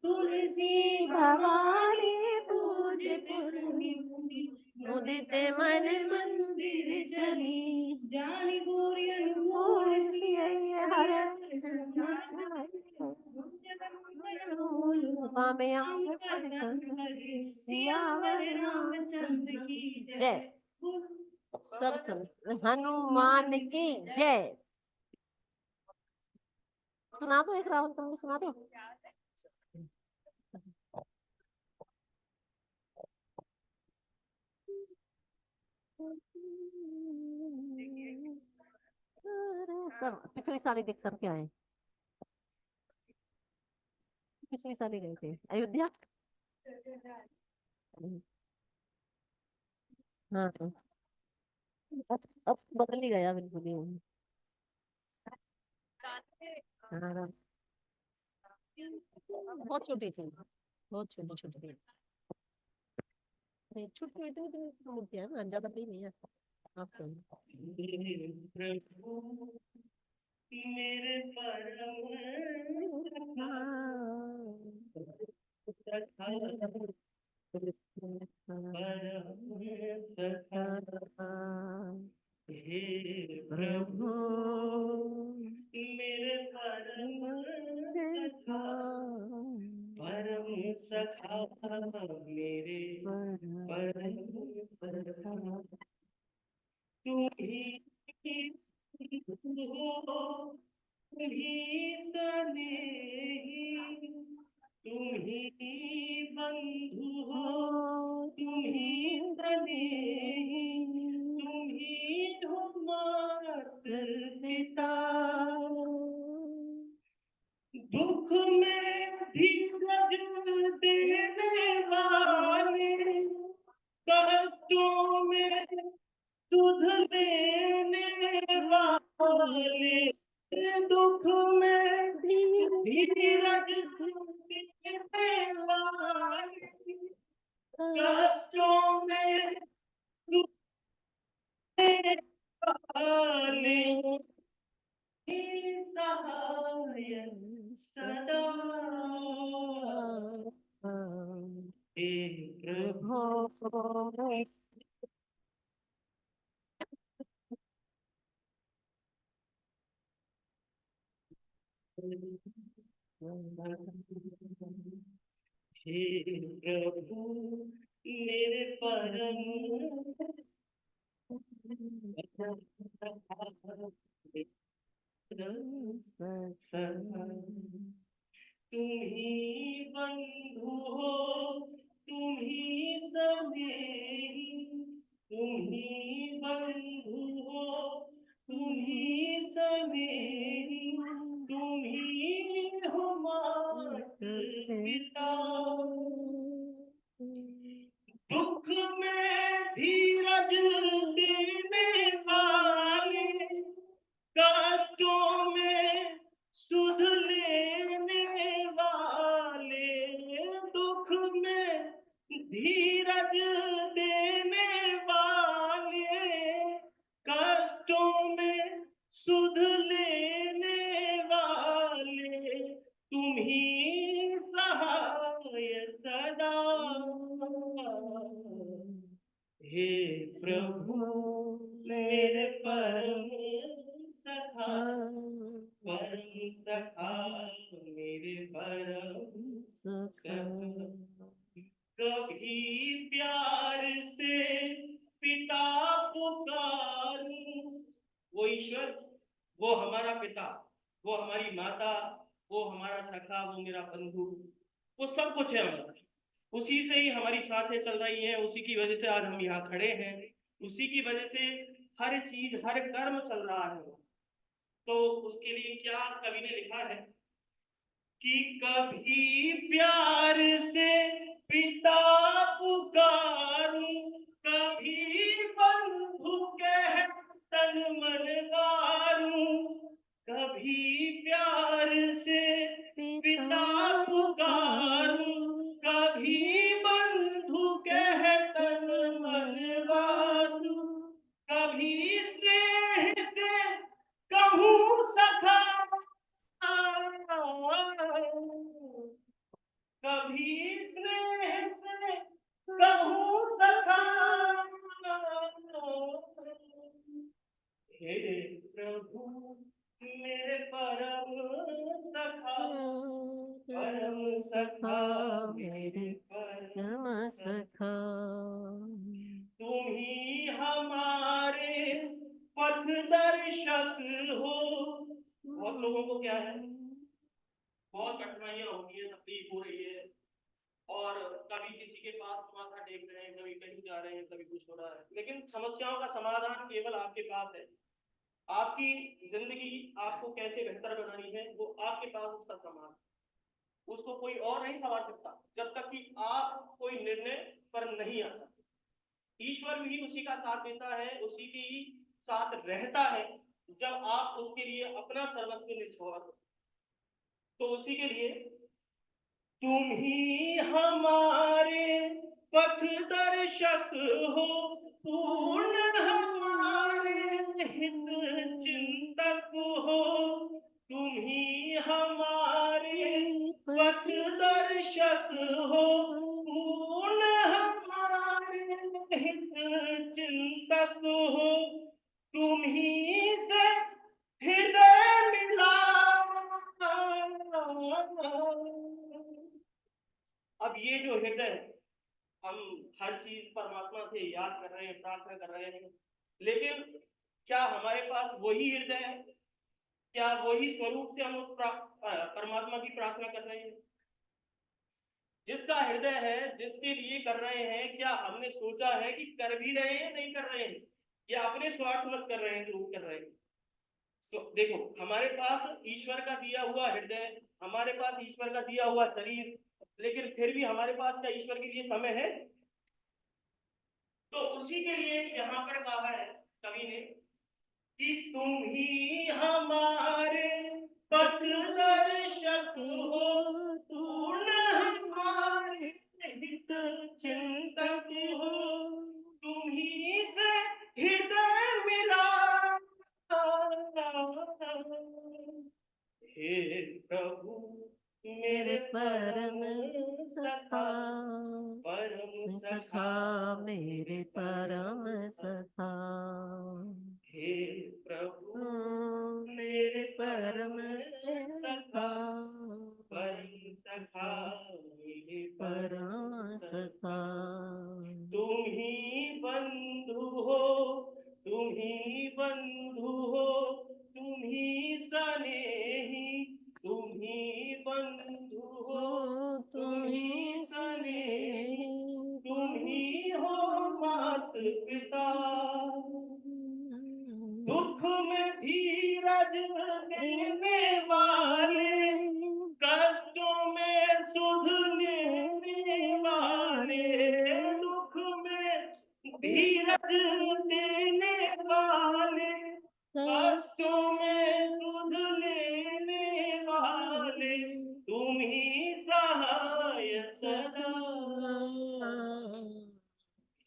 [SPEAKER 6] तुलसी भवानी पूज पुरनी उदित मन मंदिर चली जानी गोरी अनुमोल सिय हर में सियावर रामचंद्र की जय। सब सुन हनुमान की जय। सुना दो एक राहुल तुम सुना दो। सब पिछली साल ही देख करके आए, पिछली साल ही गए थे अयोध्या। हाँ हाँ। अब बदल ही गया बिल्कुल ही। हाँ हाँ। बहुत छोटी थी, बहुत छोटी छोटी थी। नहीं छोटी छोटी इतनी मूर्तियां है ना, ज्यादा बड़ी नहीं है। आप तो
[SPEAKER 7] मेरे हे प्रभु मेरे परम सखा, परम सखा मेरे परम सखा, तू ही हो, तू ही स्नेही, तुम ही बंधु हो, तुम ही स्नेही, तुम ही हो माता पिता। दुख में धीरज देने वाले, कष्टों में सुध देने वाले, दुख में धीरज देने वाले, कष्टों में सुध देने वाले, सहाय सदा हे प्रभु। हे प्रभु मेरे परम तुम ही बंधु हो, तुम ही समेही, तुम ही बंधु हो, तुम ही समेही, तुम ही हो माता पिता। दुख में धीरज देने वाले, कष्टों में सुध लेने वाले, दुख में धीरज देने वाले, कष्टों में सुध लेने वाले, तुम ही सहाय सदा। हे प्रभु मेरे परम सखा, परम सखा मेरे परम सखा, कभी प्यार से पिता पुकारूं, वो ईश्वर, वो हमारा पिता, वो हमारी माता, वो हमारा सखा, वो मेरा बंधु, वो सब कुछ है हमारा। उसी से ही हमारी सांसें चल रही हैं, उसी की वजह से आज हम यहाँ खड़े हैं, उसी की वजह से हर चीज हर कर्म चल रहा है। तो उसके लिए क्या कवि ने लिखा है कि कभी प्यार से पिता पुकारूं, कभी बंधु कह तन मन वारूं, कभी प्यार से पिता पुकारूं, कभी बंधु कह तन मन वारूं, कभी स्नेह से कहूँ सखा, कभी स्नेह से कहूँ सखा। हे प्रभु मेरे परम सखा, परम सखा मेरे परम सखा, तुम ही हमारे पथ दर्शक हो। बहुत लोगों को क्या है, बहुत कठिनाइयां होती है, तकलीफ हो रही है, और कभी किसी के पास माथा टेक रहे हैं, कभी कहीं जा रहे हैं, कभी कुछ हो रहा है, लेकिन समस्याओं का समाधान केवल आपके पास है। आपकी जिंदगी आपको कैसे बेहतर बनानी है वो आपके पास उसका सामान, उसको कोई और नहीं संभाल सकता जब तक कि आप कोई निर्णय पर नहीं आता। ईश्वर भी उसी का साथ देता है, उसी के ही साथ रहता है जब आप उसके लिए अपना सर्वस्व निछोड़। तो उसी के लिए तुम ही हमारे पथ दर्शक हो, पूर्ण हमारे हित चिंतक हो, तुम ही हमारे पथ दर्शक हो, पूर्ण हमारे हित चिंतक हो, तुम ही से हृदय मिला। अब ये जो हृदय है, हम हर चीज परमात्मा से याद कर रहे हैं, प्रार्थना कर रहे हैं, लेकिन क्या हमारे पास वही हृदय है? क्या वही स्वरूप से हम उस परमात्मा की प्रार्थना कर रहे हैं? जिसका हृदय है, जिसके लिए कर रहे हैं, क्या हमने सोचा है कि कर भी रहे हैं, नहीं कर रहे हैं, या अपने स्वार्थवश कर रहे हैं जो कर रहे हैं? तो देखो, हमारे पास ईश्वर का दिया हुआ हृदय, हमारे पास ईश्वर का दिया हुआ शरीर, लेकिन फिर भी हमारे पास क्या ईश्वर के लिए समय है? तो उसी के लिए यहाँ पर कहा है कवि ने कि तुम ही हमारे पथ दर्शक हो, पूर्ण हमारे हित चिंतक हो, तुम ही से हृदय मिला। हे प्रभु मेरे परम सखा, परम सखा
[SPEAKER 6] मेरे परम सखा,
[SPEAKER 7] हे प्रभु मेरे परम सखा, परम सखा मेरे
[SPEAKER 6] परम सखा,
[SPEAKER 7] तुम ही बंधु हो, तुम ही बंधु हो, तुम ही स्नेही, तुम ही बंधु हो, तुम ही स्नेही, तुम ही हो मात पिता, दुख में धीरज देने वाले, कष्टों में सुध लेने वाले, दुख में धीरज देने वाले, कष्टों में सुध लेने वाले, तुम ही सहाय सदा।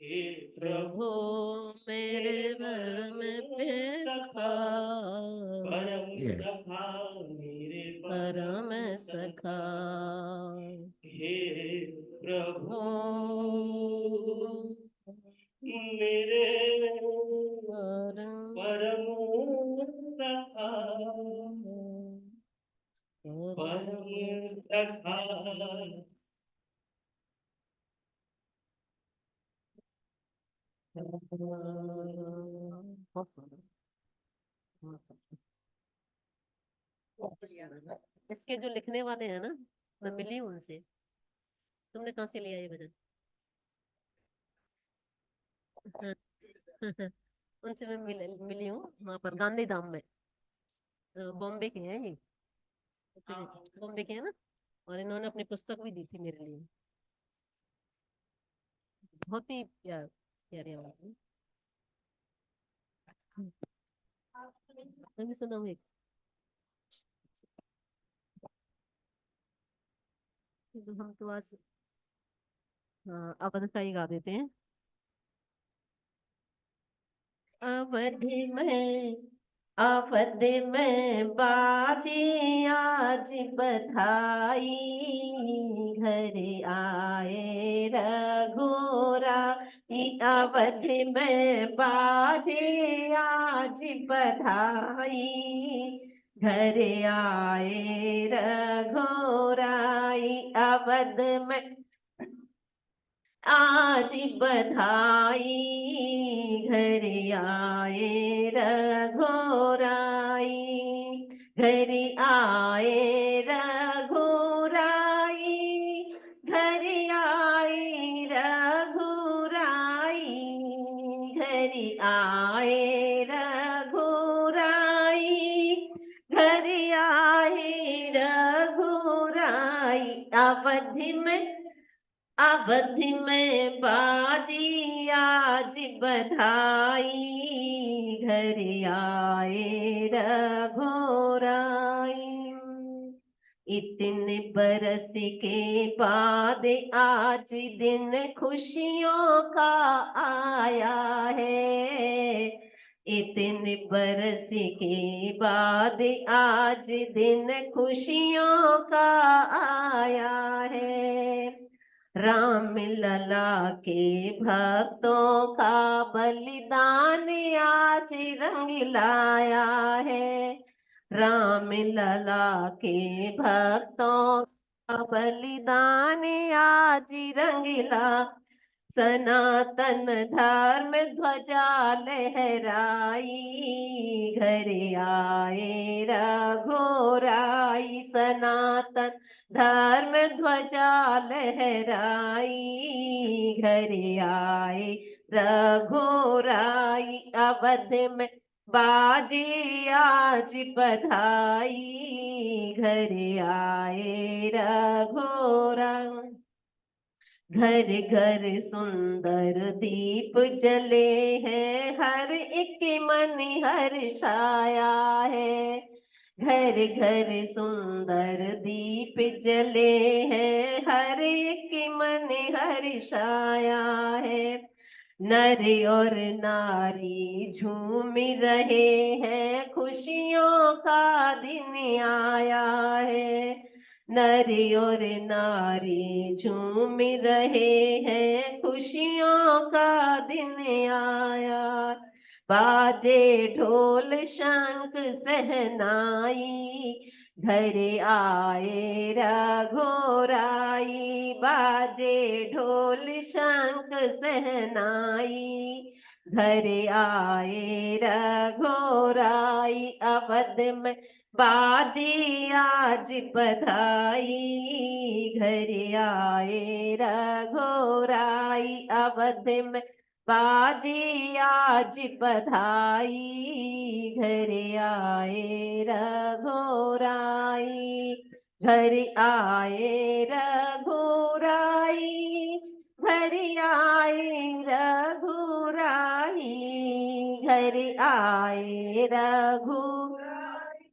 [SPEAKER 7] हे
[SPEAKER 6] प्रभु मेरे परम सखा,
[SPEAKER 7] परम सखा मेरे
[SPEAKER 6] परम सखा,
[SPEAKER 7] हे प्रभु
[SPEAKER 6] हो
[SPEAKER 7] मेरे
[SPEAKER 6] परम
[SPEAKER 7] परम सखा, परम सखा।
[SPEAKER 6] इसके जो लिखने वाले हैं ना, मैं मिली हूँ उनसे। तुमने कहाँ से लिया ये भजन? उनसे मैं मिली हूँ वहाँ पर गांधी धाम में। बॉम्बे के हैं ये, बॉम्बे के हैं ना, और इन्होंने अपनी पुस्तक भी दी थी मेरे लिए। बहुत ही प्यारी आवाज है। मैं भी सुना हूँ एक। हम तो आज अवध का ही गा देते हैं। अवध में बाजी आज बधाई, घर आए रघुरा। अवध में बाजी आज बधाई, घर आए रघुराई। अवध में आज बधाई, घर आए रघुराई, घर आए रघुराई, घर आए रघुराई, घर आए रघुराई। अवधि में बाजी आज बधाई, घर आए रघुराई। इतने बरस के बाद आज दिन खुशियों का आया है। इतने बरस के बाद आज दिन खुशियों का आया है। राम लला के भक्तों का बलिदान आज रंग लाया है। राम लला के भक्तों का बलिदान आज रंगीला। सनातन धर्म ध्वजा लहराई, घर आए रघुराई। सनातन धर्म ध्वजा लहराई, घर आए रघुराई। अवध में बाजी आज बधाई, घर आए रघुराई। घर घर सुंदर दीप जले हैं, हर एक मन हर्षाया है। घर घर सुंदर दीप जले हैं, हर एक मन हर्षाया है। नर और नारी झूम रहे हैं, खुशियों का दिन आया है। नर और नारी झूम रहे हैं, खुशियों का दिन आया। बाजे ढोल शंख सहनाई, घर आए रघुराई। बाजे ढोल शंख सहनाई, घर आए रघुराई। अवध में बाजी आज बधाई, घर आए रघुराई। अवध में बाजी आज बधाई, घर आए रघुराई। घर आए रघुराई, घर आए रघुराई। घर आए रघुराई,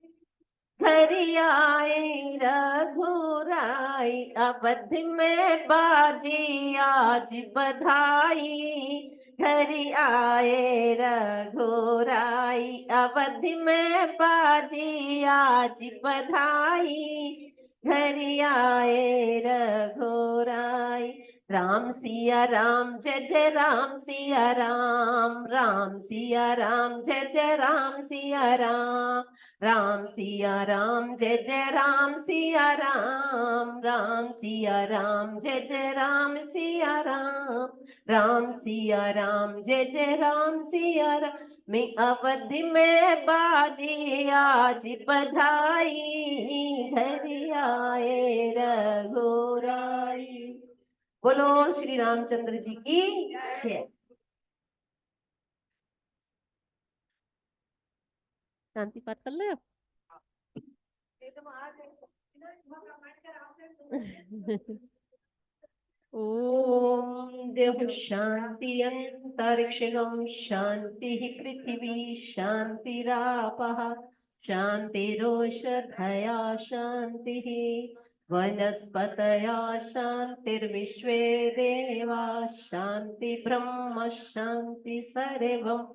[SPEAKER 6] घर आए रघुराई। अवध में बाजी आज बधाई, घर आए रघुराई। अवध में बाजी आज बधाई, घर आए रघुराई। राम सिया राम जय जय राम सिया राम। राम सिया राम जय जय राम सिया राम। राम सिया राम जय जय राम सिया राम। राम सिया राम जय जय राम सिया राम। राम सिया राम जय जय राम सिया राम। मैं अवध में बाजी आज बधाई, घर आए रघुराई। बोलो श्री रामचंद्र जी की जय। शांति पाठ कर ले। ओम देव शांति अंतरिक्षगम शांति पृथ्वी शांतिरापः शांतिरोषधया शांति वनस्पतया शांतिर्विश्वे देवा शांति ब्रह्म शांति सर्वं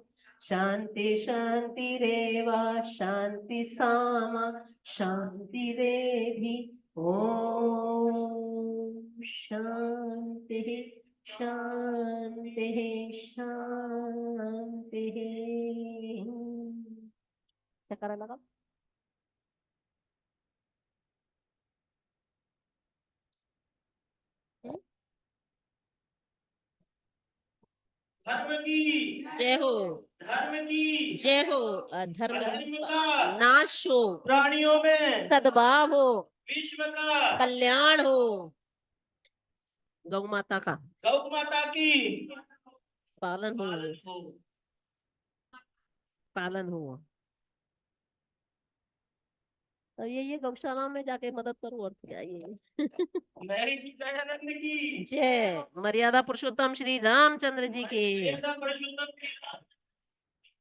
[SPEAKER 6] शांति शांतिरेव शांति सामा शांतिरेधि। ओम शांति शांति शांति। चक्कर लगा।
[SPEAKER 7] धर्म की
[SPEAKER 8] जय हो,
[SPEAKER 7] धर्म की
[SPEAKER 8] जय हो। धर्म
[SPEAKER 7] अधर्म का
[SPEAKER 8] नाश हो,
[SPEAKER 7] प्राणियों में
[SPEAKER 8] सद्भाव हो,
[SPEAKER 7] विश्व का
[SPEAKER 8] कल्याण हो। गौ माता का
[SPEAKER 7] गौ माता की
[SPEAKER 8] पालन हो,
[SPEAKER 7] पालन हो।
[SPEAKER 8] पालन हो।
[SPEAKER 1] तो ये गौशाला में जाके मदद करो और क्या ये।
[SPEAKER 7] महर्षि दयानंद की
[SPEAKER 1] जय। मर्यादा पुरुषोत्तम श्री रामचंद्र जी की।
[SPEAKER 7] मर्यादा पुरुषोत्तम श्री राम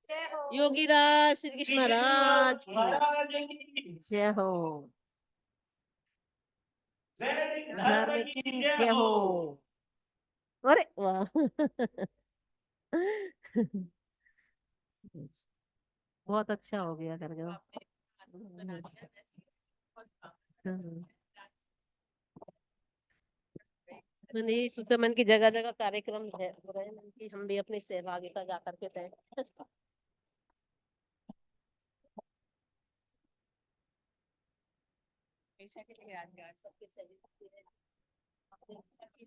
[SPEAKER 3] जय हो।
[SPEAKER 1] योगीराज श्री कृष्ण महाराज की
[SPEAKER 7] महाराज की
[SPEAKER 1] जय हो।
[SPEAKER 7] वैदिक
[SPEAKER 1] धर्म
[SPEAKER 7] धर्म
[SPEAKER 1] की
[SPEAKER 7] की
[SPEAKER 1] जय
[SPEAKER 7] जय
[SPEAKER 1] हो।
[SPEAKER 7] हो।
[SPEAKER 1] अरे वाह। बहुत अच्छा हो गया करके।
[SPEAKER 4] आपने बना दिया वैसे बहुत
[SPEAKER 1] हम्म। मैंने ये सोचा मन की जगह जगह कार्यक्रम हो रहे हैं, मन की हम भी अपनी सहभागिता जा करके दें।
[SPEAKER 4] हमेशा के लिए यादगार
[SPEAKER 1] सबके सहयोग से अपनी इच्छा की